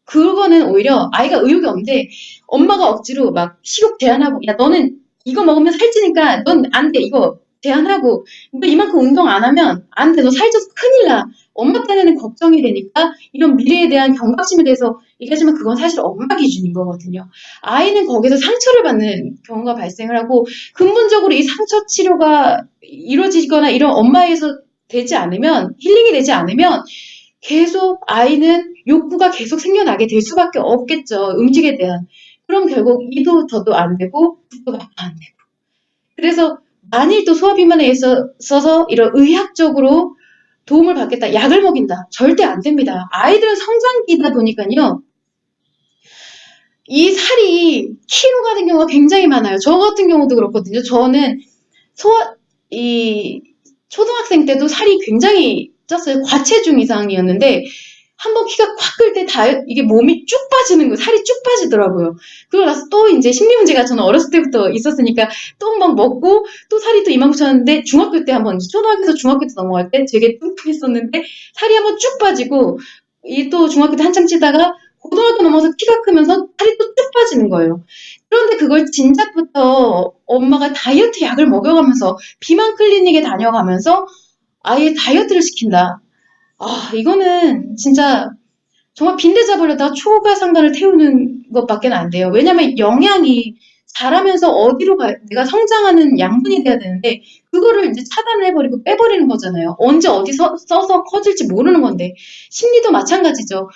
그거는 오히려 아이가 의욕이 없는데 엄마가 억지로 막 식욕 제한하고 야 너는 이거 먹으면 살찌니까 넌 안 돼. 이거 제한하고 너 이만큼 운동 안 하면 안 돼. 너 살쪄서 큰일 나. 엄마 딴에는 걱정이 되니까 이런 미래에 대한 경각심에 대해서 얘기하지만 그건 사실 엄마 기준인 거거든요. 아이는 거기서 상처를 받는 경우가 발생을 하고 근본적으로 이 상처 치료가 이루어지거나 이런 엄마에서 되지 않으면 힐링이 되지 않으면 계속 아이는 욕구가 계속 생겨나게 될 수밖에 없겠죠. 음식에 대한. 그럼 결국 이도 저도 안 되고 국도 밥도 안 되고. 그래서 만일 또 소화비만에 있어서 이런 의학적으로 도움을 받겠다. 약을 먹인다. 절대 안 됩니다. 아이들은 성장기다 보니까요. 이 살이 키로 가는 경우가 굉장히 많아요. 저 같은 경우도 그렇거든요. 저는 이 초등학생 때도 살이 굉장히 쪘어요. 과체중 이상이었는데 한번 키가 확 클 때 이게 몸이 쭉 빠지는 거예요. 살이 쭉 빠지더라고요. 그러고 나서 또 이제 심리 문제가 저는 어렸을 때부터 있었으니까 또 막 먹고 또 살이 또 이만 붙였는데 중학교 때 한번 초등학교에서 중학교 때 넘어갈 때 되게 뚱뚱했었는데 살이 한번 쭉 빠지고 이 또 중학교 때 한참 찌다가 고등학교 넘어서 키가 크면서 살이 또 쭉 빠지는 거예요. 그런데 그걸 진작부터 엄마가 다이어트 약을 먹여가면서 비만 클리닉에 다녀가면서 아예 다이어트를 시킨다. 아, 이거는 진짜 정말 빈대 잡으려다 초가상간을 태우는 것밖에 안 돼요. 왜냐면 영양이 자라면서 어디로 내가 성장하는 양분이 돼야 되는데 그거를 이제 차단을 해버리고 빼버리는 거잖아요. 언제 어디 써서 커질지 모르는 건데 심리도 마찬가지죠.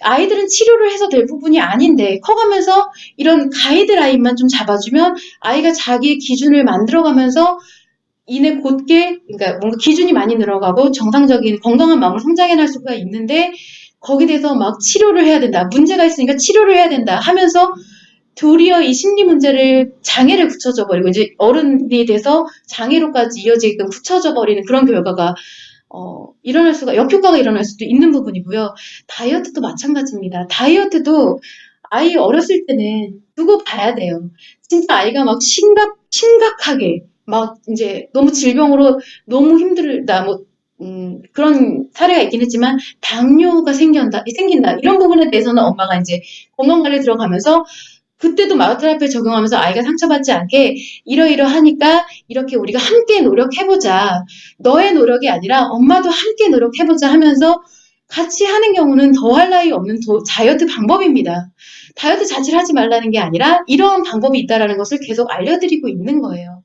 아이들은 치료를 해서 될 부분이 아닌데 커가면서 이런 가이드라인만 좀 잡아주면 아이가 자기의 기준을 만들어가면서 이내 곧게 그러니까 뭔가 기준이 많이 늘어가고 정상적인 건강한 마음으로 성장해 날 수가 있는데 거기에 대해서 막 치료를 해야 된다. 문제가 있으니까 치료를 해야 된다 하면서 도리어 이 심리 문제를 장애를 붙여줘 버리고 이제 어른이 돼서 장애로까지 이어지게끔 붙여져 버리는 그런 결과가 일어날 수가 역효과가 일어날 수도 있는 부분이고요. 다이어트도 마찬가지입니다. 다이어트도 아이 어렸을 때는 두고 봐야 돼요. 진짜 아이가 막 심각하게 막 이제 너무 질병으로 너무 힘들다 뭐 그런 사례가 있긴 했지만 당뇨가 생긴다 이런 부분에 대해서는 엄마가 이제 건강관리 들어가면서 그때도 마요테라피 적용하면서 아이가 상처받지 않게 이러이러하니까 이렇게 우리가 함께 노력해보자. 너의 노력이 아니라 엄마도 함께 노력해보자 하면서 같이 하는 경우는 더할 나위 없는 다이어트 방법입니다. 다이어트 자체를 하지 말라는 게 아니라 이런 방법이 있다는 것을 계속 알려드리고 있는 거예요.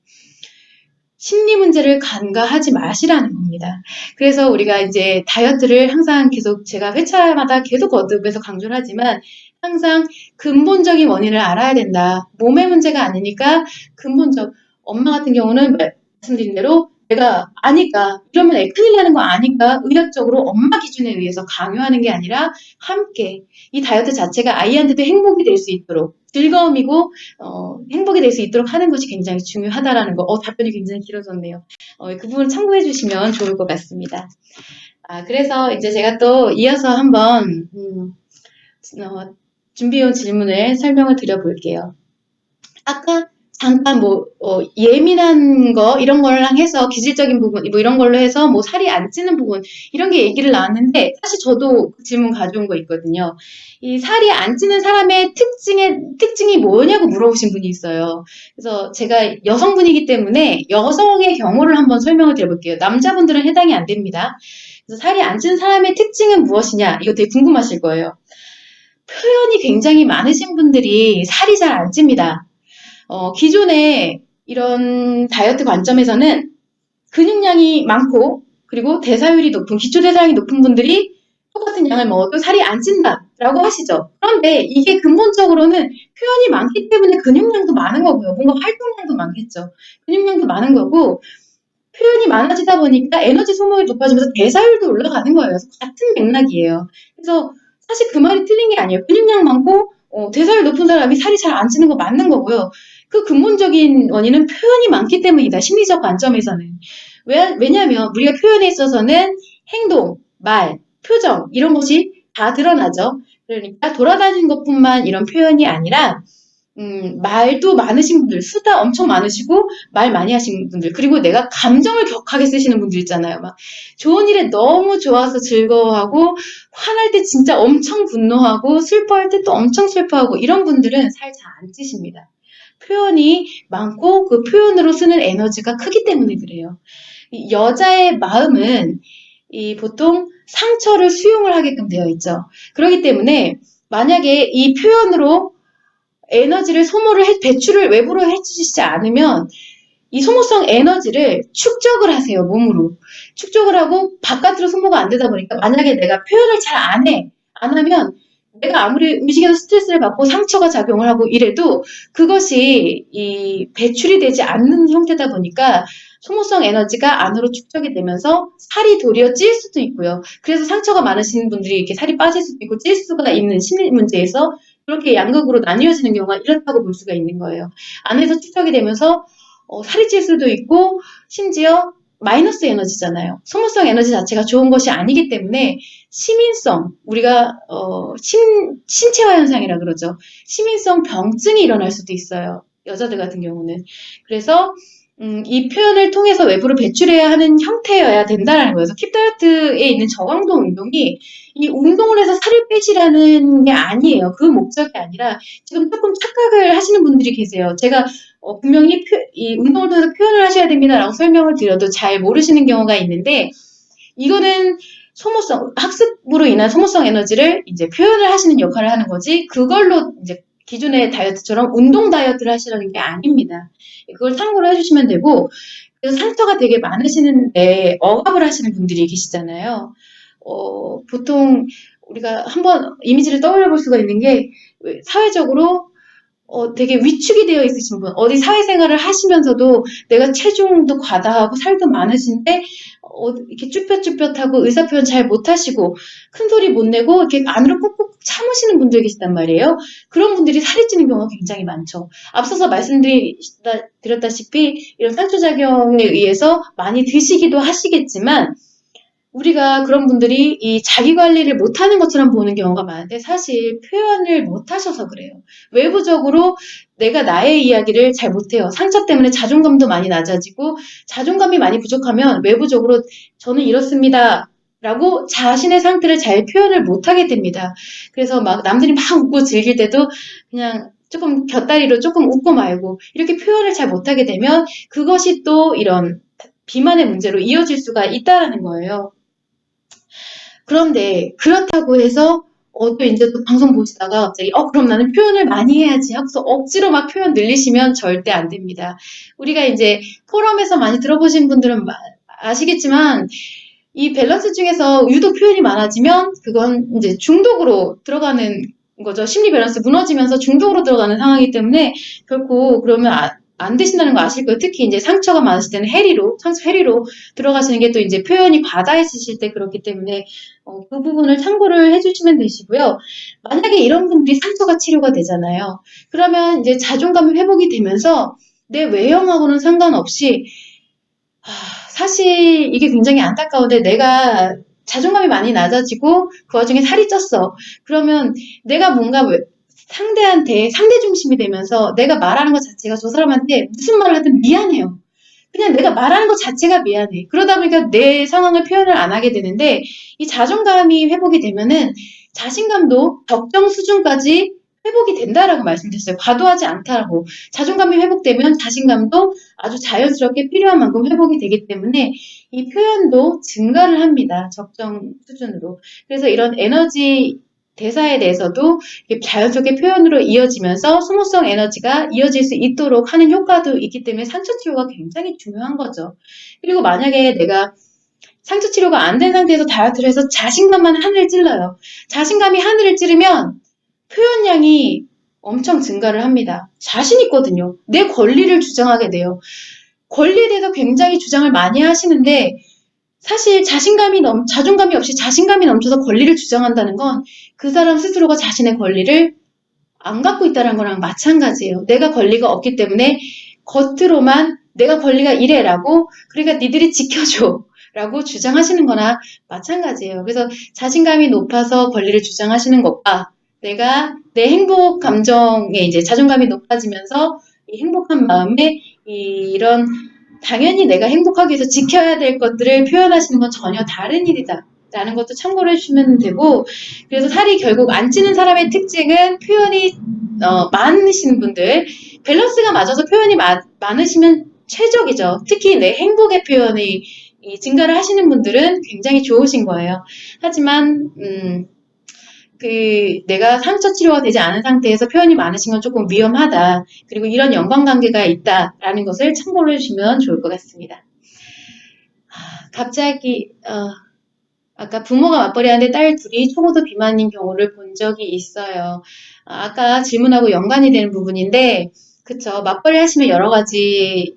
심리 문제를 간과하지 마시라는 겁니다. 그래서 우리가 이제 다이어트를 항상 계속 제가 회차마다 계속 거듭해서 강조를 하지만 항상 근본적인 원인을 알아야 된다. 몸의 문제가 아니니까 엄마 같은 경우는 말씀드린 대로 내가 아니까 이러면 큰일 나는 거 아니까 의학적으로 엄마 기준에 의해서 강요하는 게 아니라 함께 이 다이어트 자체가 아이한테도 행복이 될 수 있도록 즐거움이고 행복이 될 수 있도록 하는 것이 굉장히 중요하다라는 거. 답변이 굉장히 길어졌네요. 그 부분 참고해 주시면 좋을 것 같습니다. 그래서 이제 제가 또 이어서 한번 준비해온 질문을 설명을 드려볼게요. 아까 잠깐 예민한 거 이런 거랑 해서 기질적인 부분 뭐 이런 걸로 해서 뭐 살이 안 찌는 부분 이런 게 얘기를 나왔는데 사실 저도 그 질문 가져온 거 있거든요. 이 살이 안 찌는 사람의 특징이 뭐냐고 물어보신 분이 있어요. 그래서 제가 여성분이기 때문에 여성의 경우를 한번 설명을 드려볼게요. 남자분들은 해당이 안 됩니다. 그래서 살이 안 찌는 사람의 특징은 무엇이냐 이거 되게 궁금하실 거예요. 표현이 굉장히 많으신 분들이 살이 잘 안 찝니다. 기존에 이런 다이어트 관점에서는 근육량이 많고 그리고 대사율이 높은 기초 대사량이 높은 분들이 똑같은 양을 먹어도 살이 안 찐다라고 하시죠. 그런데 이게 근본적으로는 표현이 많기 때문에 근육량도 많은 거고요. 뭔가 활동량도 많겠죠. 근육량도 많은 거고 표현이 많아지다 보니까 에너지 소모가 높아지면서 대사율도 올라가는 거예요. 그래서 같은 맥락이에요. 그래서 사실 그 말이 틀린 게 아니에요. 근육량 많고 대사율 높은 사람이 살이 잘 안 찌는 거 맞는 거고요. 그 근본적인 원인은 표현이 많기 때문이다. 심리적 관점에서는. 왜냐하면 우리가 표현에 있어서는 행동, 말, 표정 이런 것이 다 드러나죠. 그러니까 돌아다니는 것뿐만 이런 표현이 아니라 말도 많으신 분들, 수다 엄청 많으시고 말 많이 하시는 분들, 그리고 내가 감정을 격하게 쓰시는 분들 있잖아요. 막 좋은 일에 너무 좋아서 즐거워하고 화날 때 진짜 엄청 분노하고 슬퍼할 때 또 엄청 슬퍼하고 이런 분들은 살 잘 안 찌십니다. 표현이 많고 그 표현으로 쓰는 에너지가 크기 때문에 그래요. 여자의 마음은 보통 상처를 수용을 하게끔 되어 있죠. 그렇기 때문에 만약에 이 표현으로 에너지를 배출을 외부로 해주시지 않으면 이 소모성 에너지를 축적을 하세요, 몸으로. 축적을 하고 바깥으로 소모가 안 되다 보니까 만약에 내가 표현을 잘 안 하면 내가 아무리 의식에서 스트레스를 받고 상처가 작용을 하고 이래도 그것이 배출이 되지 않는 형태다 보니까 소모성 에너지가 안으로 축적이 되면서 살이 도리어 찔 수도 있고요. 그래서 상처가 많으신 분들이 이렇게 살이 빠질 수도 있고 찔 수가 있는 심리 문제에서 그렇게 양극으로 나뉘어지는 경우가 이렇다고 볼 수가 있는 거예요. 안에서 축적이 되면서 살이 찔 수도 있고 심지어 마이너스 에너지잖아요. 소모성 에너지 자체가 좋은 것이 아니기 때문에 시민성, 우리가 신체화 현상이라 그러죠. 시민성 병증이 일어날 수도 있어요. 여자들 같은 경우는. 그래서 이 표현을 통해서 외부로 배출해야 하는 형태여야 된다라는 거예요. 그래서 킵다이어트에 있는 저강도 운동이 이 운동을 해서 살을 빼시라는 게 아니에요. 그 목적이 아니라 지금 조금 착각을 하시는 분들이 계세요. 제가 분명히 이 운동을 통해서 표현을 하셔야 됩니다라고 설명을 드려도 잘 모르시는 경우가 있는데 이거는 소모성, 학습으로 인한 소모성 에너지를 이제 표현을 하시는 역할을 하는 거지 그걸로 이제 기존의 다이어트처럼 운동 다이어트를 하시라는 게 아닙니다. 그걸 참고로 해주시면 되고 그래서 상처가 되게 많으시는데 억압을 하시는 분들이 계시잖아요. 보통 우리가 한번 이미지를 떠올려 볼 수가 있는 게 사회적으로 되게 위축이 되어 있으신 분, 어디 사회생활을 하시면서도 내가 체중도 과다하고 살도 많으신데, 이렇게 쭈뼛쭈뼛하고 의사표현 잘 못하시고, 큰 소리 못 내고, 이렇게 안으로 꾹꾹 참으시는 분들 계시단 말이에요. 그런 분들이 살이 찌는 경우가 굉장히 많죠. 앞서서 말씀드렸다시피, 이런 상초작용에 의해서 많이 드시기도 하시겠지만, 우리가 그런 분들이 이 자기 관리를 못하는 것처럼 보는 경우가 많은데 사실 표현을 못하셔서 그래요. 외부적으로 내가 나의 이야기를 잘 못해요. 상처 때문에 자존감도 많이 낮아지고 자존감이 많이 부족하면 외부적으로 저는 이렇습니다. 라고 자신의 상태를 잘 표현을 못하게 됩니다. 그래서 막 남들이 막 웃고 즐길 때도 그냥 조금 곁다리로 조금 웃고 말고 이렇게 표현을 잘 못하게 되면 그것이 또 이런 비만의 문제로 이어질 수가 있다는 거예요. 그런데 그렇다고 해서 또 이제 또 방송 보시다가 갑자기 그럼 나는 표현을 많이 해야지 하고서 억지로 막 표현 늘리시면 절대 안 됩니다. 우리가 이제 포럼에서 많이 들어보신 분들은 아시겠지만 이 밸런스 중에서 유독 표현이 많아지면 그건 이제 중독으로 들어가는 거죠. 심리 밸런스 무너지면서 중독으로 들어가는 상황이기 때문에 결코 그러면 안 되신다는 거 아실 거예요. 특히 이제 상처가 많으실 때는 상처 해리로 들어가시는 게 또 이제 표현이 과다해지실 때 그렇기 때문에 그 부분을 참고를 해주시면 되시고요. 만약에 이런 분들이 상처가 치료가 되잖아요. 그러면 이제 자존감이 회복이 되면서 내 외형하고는 상관없이 사실 이게 굉장히 안타까운데 내가 자존감이 많이 낮아지고 그 와중에 살이 쪘어. 그러면 내가 뭔가 상대한테 상대 중심이 되면서 내가 말하는 것 자체가 저 사람한테 무슨 말을 하든 미안해요. 그냥 내가 말하는 것 자체가 미안해. 그러다 보니까 내 상황을 표현을 안 하게 되는데 이 자존감이 회복이 되면은 자신감도 적정 수준까지 회복이 된다라고 말씀드렸어요. 과도하지 않다라고. 자존감이 회복되면 자신감도 아주 자연스럽게 필요한 만큼 회복이 되기 때문에 이 표현도 증가를 합니다. 적정 수준으로. 그래서 이런 에너지 대사에 대해서도 자연스럽게 표현으로 이어지면서 소모성 에너지가 이어질 수 있도록 하는 효과도 있기 때문에 상처 치료가 굉장히 중요한 거죠. 그리고 만약에 내가 상처 치료가 안 된 상태에서 다이어트를 해서 자신감만 하늘을 찔러요. 자신감이 하늘을 찌르면 표현량이 엄청 증가를 합니다. 자신 있거든요. 내 권리를 주장하게 돼요. 권리에 대해서 굉장히 주장을 많이 하시는데 사실 자존감이 없이 자신감이 넘쳐서 권리를 주장한다는 건 그 사람 스스로가 자신의 권리를 안 갖고 있다는 거랑 마찬가지예요. 내가 권리가 없기 때문에 겉으로만 내가 권리가 이래라고 그러니까 니들이 지켜줘 라고 주장하시는 거나 마찬가지예요. 그래서 자신감이 높아서 권리를 주장하시는 것과 내가 내 행복 감정에 이제 자존감이 높아지면서 이 행복한 마음에 이런 당연히 내가 행복하기 위해서 지켜야 될 것들을 표현하시는 건 전혀 다른 일이다. 라는 것도 참고를 해주시면 되고 그래서 살이 결국 안 찌는 사람의 특징은 표현이 많으신 분들 밸런스가 맞아서 표현이 많으시면 최적이죠. 특히 내 행복의 표현이 증가를 하시는 분들은 굉장히 좋으신 거예요. 하지만 내가 상처 치료가 되지 않은 상태에서 표현이 많으신 건 조금 위험하다. 그리고 이런 연관관계가 있다라는 것을 참고를 해주시면 좋을 것 같습니다. 갑자기 아까 부모가 맞벌이하는데 딸 둘이 초고도 비만인 경우를 본 적이 있어요. 아까 질문하고 연관이 되는 부분인데 그쵸. 맞벌이 하시면 여러 가지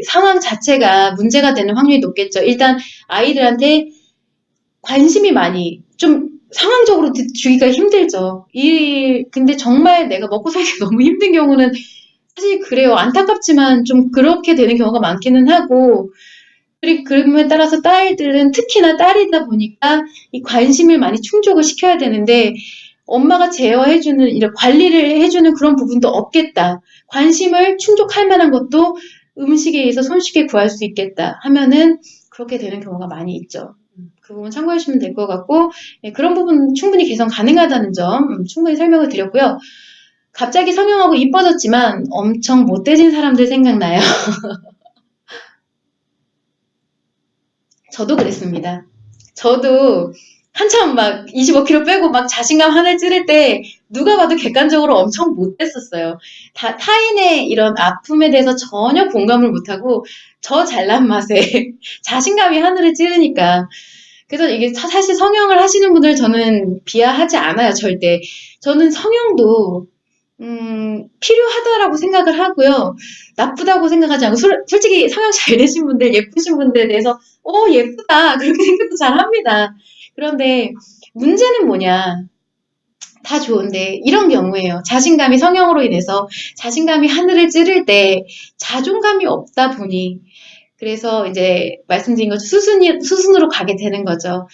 상황 자체가 문제가 되는 확률이 높겠죠. 일단 아이들한테 관심이 많이 좀 상황적으로 주기가 힘들죠. 근데 정말 내가 먹고 살기 너무 힘든 경우는 사실 그래요. 안타깝지만 좀 그렇게 되는 경우가 많기는 하고, 그리고 그럼에 따라서 딸들은 특히나 딸이다 보니까 이 관심을 많이 충족을 시켜야 되는데 엄마가 제어해주는 이런 관리를 해주는 그런 부분도 없겠다. 관심을 충족할 만한 것도 음식에 의해서 손쉽게 구할 수 있겠다 하면은 그렇게 되는 경우가 많이 있죠. 그 부분 참고해 주시면 될 것 같고 예, 그런 부분 충분히 개선 가능하다는 점 충분히 설명을 드렸고요. 갑자기 성형하고 이뻐졌지만 엄청 못돼진 사람들 생각나요. 저도 그랬습니다. 저도 한참 막 25kg 빼고 막 자신감 하늘 찌를 때 누가 봐도 객관적으로 엄청 못됐었어요. 타인의 이런 아픔에 대해서 전혀 공감을 못하고 저 잘난 맛에 자신감이 하늘을 찌르니까. 그래서 이게 사실 성형을 하시는 분들 저는 비하하지 않아요, 절대. 저는 성형도 필요하다라고 생각을 하고요. 나쁘다고 생각하지 않고, 솔직히 성형 잘 되신 분들, 예쁘신 분들에 대해서, 예쁘다. 그렇게 생각도 잘 합니다. 그런데 문제는 뭐냐. 다 좋은데, 이런 경우에요. 자신감이 성형으로 인해서 자신감이 하늘을 찌를 때 자존감이 없다 보니, 그래서 이제 말씀드린 것처럼 수순으로 가게 되는 거죠.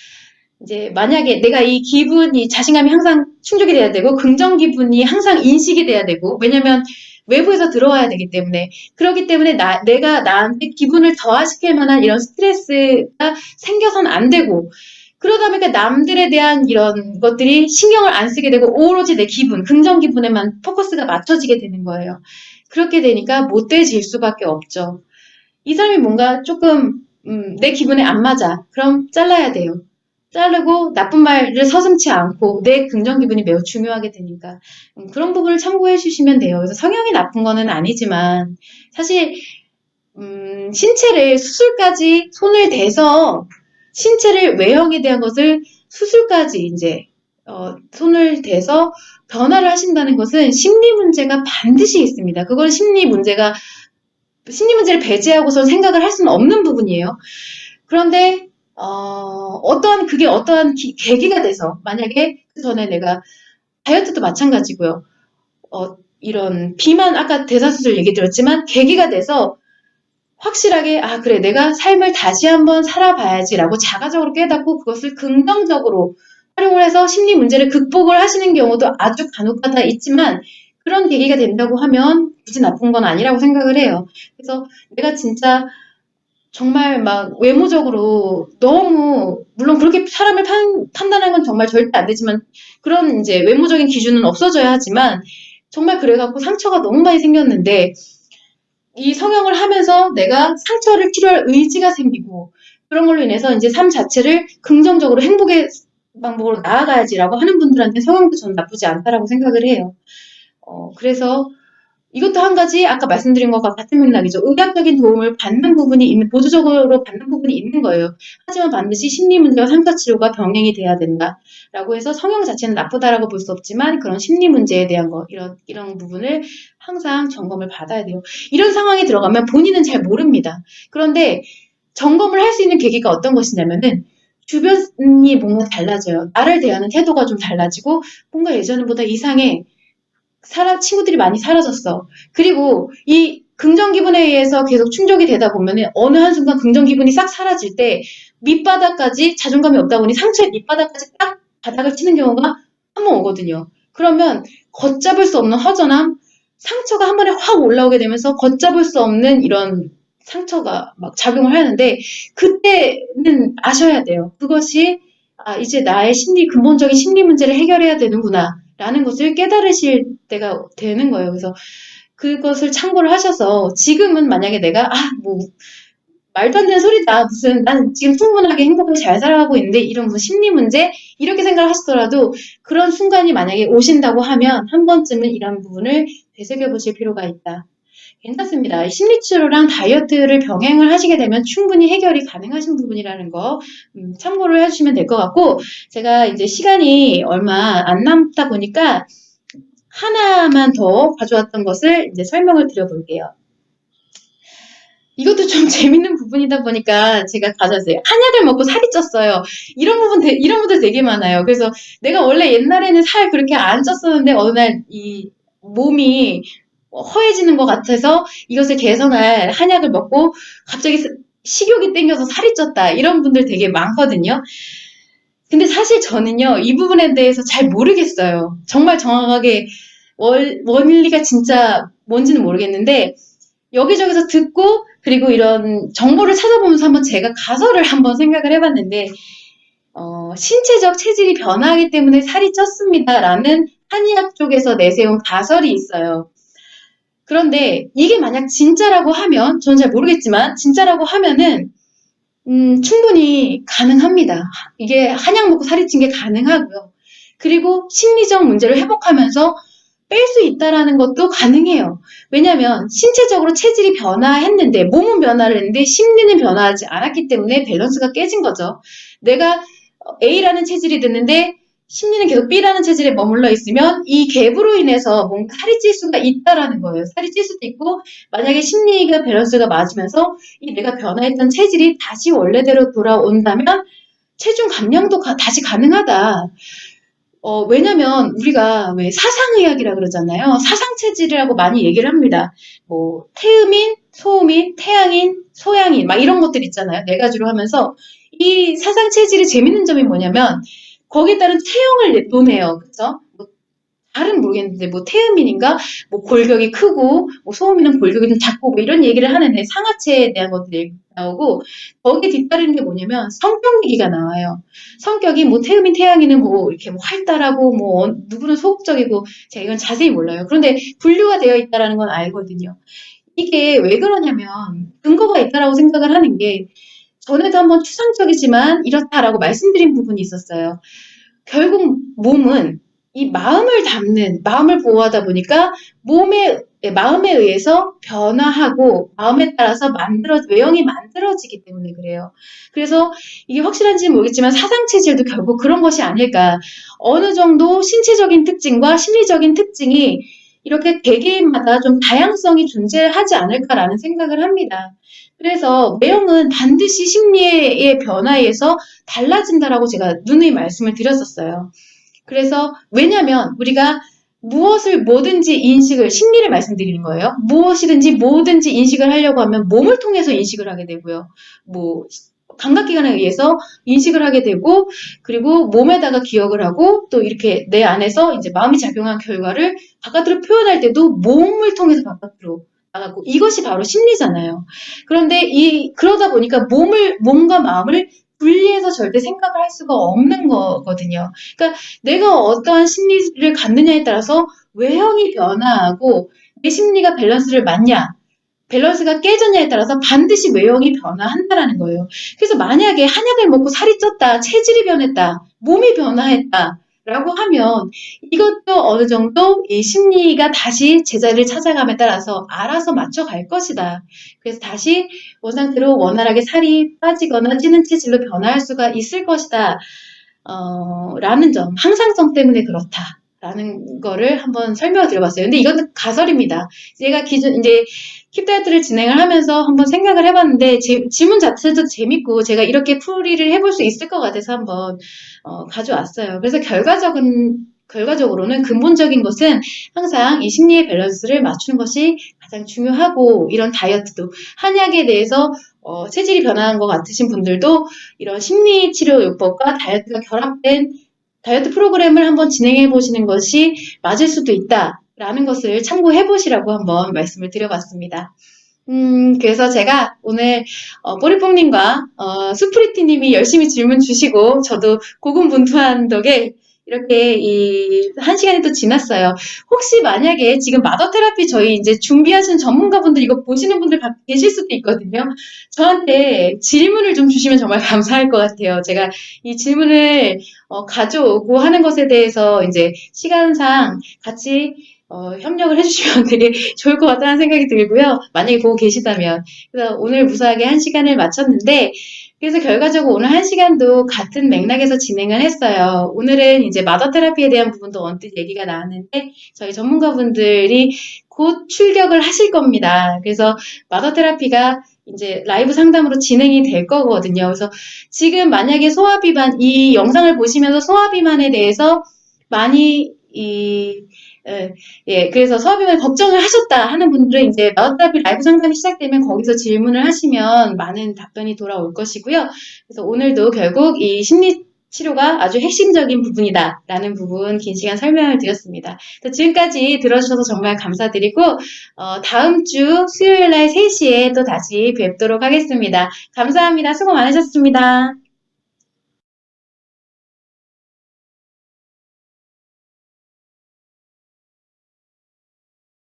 이제 만약에 내가 이 기분이 자신감이 항상 충족이 돼야 되고 긍정 기분이 항상 인식이 돼야 되고 왜냐면 외부에서 들어와야 되기 때문에 그렇기 때문에 내가 나한테 기분을 저하시킬 만한 이런 스트레스가 생겨서는 안 되고 그러다 보니까 남들에 대한 이런 것들이 신경을 안 쓰게 되고 오로지 내 기분, 긍정 기분에만 포커스가 맞춰지게 되는 거예요. 그렇게 되니까 못돼질 수밖에 없죠. 이 사람이 뭔가 조금 내 기분에 안 맞아. 그럼 잘라야 돼요. 자르고 나쁜 말을 서슴지 않고 내 긍정 기분이 매우 중요하게 되니까 그런 부분을 참고해 주시면 돼요. 그래서 성형이 나쁜 거는 아니지만 사실 신체를 수술까지 손을 대서 신체를 외형에 대한 것을 수술까지 이제 손을 대서 변화를 하신다는 것은 심리 문제가 반드시 있습니다. 그건 심리 문제를 배제하고서 생각을 할 수는 없는 부분이에요. 그런데 그게 어떠한 계기가 돼서 만약에 그 전에 내가 다이어트도 마찬가지고요. 이런 비만 아까 대사수술 얘기 드렸지만 계기가 돼서 확실하게 그래 내가 삶을 다시 한번 살아봐야지라고 자가적으로 깨닫고 그것을 긍정적으로 활용을 해서 심리 문제를 극복을 하시는 경우도 아주 간혹가다 있지만 그런 계기가 된다고 하면 굳이 나쁜 건 아니라고 생각을 해요. 그래서 내가 진짜 정말 막 외모적으로 너무 물론 그렇게 사람을 판단하는 건 정말 절대 안 되지만 그런 이제 외모적인 기준은 없어져야 하지만 정말 그래갖고 상처가 너무 많이 생겼는데 이 성형을 하면서 내가 상처를 치료할 의지가 생기고 그런 걸로 인해서 이제 삶 자체를 긍정적으로 행복의 방법으로 나아가야지라고 하는 분들한테 성형도 저는 나쁘지 않다라고 생각을 해요. 그래서 이것도 한 가지 아까 말씀드린 것과 같은 맥락이죠. 의학적인 도움을 받는 부분이 있는, 보조적으로 받는 부분이 있는 거예요. 하지만 반드시 심리 문제와 상처 치료가 병행이 돼야 된다라고 해서 성형 자체는 나쁘다라고 볼 수 없지만 그런 심리 문제에 대한 거 이런 부분을 항상 점검을 받아야 돼요. 이런 상황에 들어가면 본인은 잘 모릅니다. 그런데 점검을 할 수 있는 계기가 어떤 것이냐면은 주변이 뭔가 달라져요. 나를 대하는 태도가 좀 달라지고 뭔가 예전보다 이상해. 친구들이 많이 사라졌어. 그리고 이 긍정 기분에 의해서 계속 충족이 되다 보면은 어느 한순간 긍정 기분이 싹 사라질 때 밑바닥까지 자존감이 없다 보니 상처의 밑바닥까지 딱 바닥을 치는 경우가 한 번 오거든요. 그러면 걷잡을 수 없는 허전함, 상처가 한 번에 확 올라오게 되면서 걷잡을 수 없는 이런 상처가 막 작용을 하는데 그때는 아셔야 돼요. 그것이 이제 나의 근본적인 심리 문제를 해결해야 되는구나. 라는 것을 깨달으실 때가 되는 거예요. 그래서 그것을 참고를 하셔서 지금은 만약에 내가 뭐 말도 안 되는 소리다. 난 지금 충분하게 행복하게 잘 살아가고 있는데 이런 무슨 심리 문제 이렇게 생각을 하시더라도 그런 순간이 만약에 오신다고 하면 한 번쯤은 이런 부분을 되새겨 보실 필요가 있다. 괜찮습니다. 심리치료랑 다이어트를 병행을 하시게 되면 충분히 해결이 가능하신 부분이라는 거 참고를 해주시면 될 것 같고 제가 이제 시간이 얼마 안 남다 보니까 하나만 더 가져왔던 것을 이제 설명을 드려볼게요. 이것도 좀 재밌는 부분이다 보니까 제가 가져왔어요. 한약을 먹고 살이 쪘어요. 이런 분들 되게 많아요. 그래서 내가 원래 옛날에는 살 그렇게 안 쪘었는데 어느 날 이 몸이 허해지는 것 같아서 이것을 개선할 한약을 먹고 갑자기 식욕이 땡겨서 살이 쪘다. 이런 분들 되게 많거든요. 근데 사실 저는요, 이 부분에 대해서 잘 모르겠어요. 정말 정확하게 원리가 진짜 뭔지는 모르겠는데, 여기저기서 듣고, 그리고 이런 정보를 찾아보면서 한번 제가 가설을 한번 생각을 해봤는데, 신체적 체질이 변화하기 때문에 살이 쪘습니다라는 한의학 쪽에서 내세운 가설이 있어요. 그런데 이게 만약 진짜라고 하면, 저는 잘 모르겠지만, 진짜라고 하면은, 충분히 가능합니다. 이게 한약 먹고 살이 찐 게 가능하고요. 그리고 심리적 문제를 회복하면서 뺄 수 있다라는 것도 가능해요. 왜냐하면 신체적으로 체질이 변화했는데 몸은 변화를 했는데 심리는 변화하지 않았기 때문에 밸런스가 깨진 거죠. 내가 A라는 체질이 됐는데 심리는 계속 B라는 체질에 머물러 있으면 이 갭으로 인해서 뭔가 살이 찔 수가 있다라는 거예요. 살이 찔 수도 있고 만약에 심리가 밸런스가 맞으면서 이 내가 변화했던 체질이 다시 원래대로 돌아온다면 체중 감량도 다시 가능하다. 왜냐면 우리가 왜 사상의학이라 그러잖아요. 사상체질이라고 많이 얘기를 합니다. 뭐 태음인, 소음인, 태양인, 소양인 막 이런 것들 있잖아요. 네 가지로 하면서 이 사상체질의 재밌는 점이 뭐냐면 거기에 따른 체형을 논해요. 그쵸? 뭐 잘은 모르겠는데 뭐 태음인인가 뭐 골격이 크고 뭐 소음인은 골격이 좀 작고 뭐 이런 얘기를 하는데 상하체에 대한 것들이 나오고 거기에 뒤따르는 게 뭐냐면 성격 얘기가 나와요. 성격이 뭐 태음인 태양인은 뭐 이렇게 뭐 활달하고 뭐 누구는 소극적이고 제가 이건 자세히 몰라요. 그런데 분류가 되어 있다라는 건 알거든요. 이게 왜 그러냐면 근거가 있다라고 생각을 하는 게 전에도 한번 추상적이지만 이렇다라고 말씀드린 부분이 있었어요. 결국 몸은 이 마음을 담는, 마음을 보호하다 보니까 마음에 의해서 변화하고 마음에 따라서 외형이 만들어지기 때문에 그래요. 그래서 이게 확실한지는 모르겠지만 사상체질도 결국 그런 것이 아닐까. 어느 정도 신체적인 특징과 심리적인 특징이 이렇게 개개인마다 좀 다양성이 존재하지 않을까라는 생각을 합니다. 그래서 외형은 반드시 심리의 변화에 의해서 달라진다라고 제가 누누이 말씀을 드렸었어요. 그래서 왜냐면 우리가 무엇을 뭐든지 심리를 말씀드리는 거예요. 무엇이든지 뭐든지 인식을 하려고 하면 몸을 통해서 인식을 하게 되고요. 뭐 감각기관에 의해서 인식을 하게 되고 그리고 몸에다가 기억을 하고 또 이렇게 내 안에서 이제 마음이 작용한 결과를 바깥으로 표현할 때도 몸을 통해서 바깥으로 나가고 이것이 바로 심리잖아요. 그런데 그러다 보니까 몸과 마음을 분리해서 절대 생각을 할 수가 없는 거거든요. 그러니까 내가 어떠한 심리를 갖느냐에 따라서 외형이 변화하고 내 심리가 밸런스를 맞냐, 밸런스가 깨졌냐에 따라서 반드시 외형이 변화한다라는 거예요. 그래서 만약에 한약을 먹고 살이 쪘다, 체질이 변했다, 몸이 변화했다, 라고 하면 이것도 어느 정도 이 심리가 다시 제자리를 찾아감에 따라서 알아서 맞춰갈 것이다. 그래서 다시 원상태로 원활하게 살이 빠지거나 찌는 체질로 변화할 수가 있을 것이다. 라는 점, 항상성 때문에 그렇다라는 거를 한번 설명을 드려봤어요. 근데 이건 가설입니다. 제가 이제 킵다이어트를 진행을 하면서 한번 생각을 해봤는데 질문 자체도 재밌고 제가 이렇게 풀이를 해볼 수 있을 것 같아서 한번 가져왔어요. 그래서 결과적으로는 근본적인 것은 항상 이 심리의 밸런스를 맞추는 것이 가장 중요하고 이런 다이어트도 한약에 대해서 체질이 변화한 것 같으신 분들도 이런 심리치료요법과 다이어트가 결합된 다이어트 프로그램을 한번 진행해 보시는 것이 맞을 수도 있다라는 것을 참고해 보시라고 한번 말씀을 드려봤습니다. 그래서 제가 오늘 뽀리뽕님과 수프리티님이 열심히 질문 주시고 저도 고군분투한 덕에 이렇게 한 시간이 또 지났어요. 혹시 만약에 지금 마더 테라피 저희 이제 준비하시는 전문가분들 이거 보시는 분들 계실 수도 있거든요. 저한테 질문을 좀 주시면 정말 감사할 것 같아요. 제가 이 질문을 가져오고 하는 것에 대해서 이제 시간상 같이 협력을 해주시면 되게 좋을 것 같다는 생각이 들고요. 만약에 보고 계시다면. 그래서 오늘 무사하게 한 시간을 마쳤는데, 그래서 결과적으로 오늘 한 시간도 같은 맥락에서 진행을 했어요. 오늘은 이제 마더 테라피에 대한 부분도 언뜻 얘기가 나왔는데, 저희 전문가분들이 곧 출격을 하실 겁니다. 그래서 마더 테라피가 이제 라이브 상담으로 진행이 될 거거든요. 그래서 지금 만약에 이 영상을 보시면서 소화비만에 대해서 많이 예, 예, 그래서 수업이면 걱정을 하셨다 하는 분들은 이제 마우스답이 라이브 상담이 시작되면 거기서 질문을 하시면 많은 답변이 돌아올 것이고요. 그래서 오늘도 결국 이 심리 치료가 아주 핵심적인 부분이다라는 부분 긴 시간 설명을 드렸습니다. 그래서 지금까지 들어주셔서 정말 감사드리고 다음 주 수요일 날 3시에 또 다시 뵙도록 하겠습니다. 감사합니다. 수고 많으셨습니다.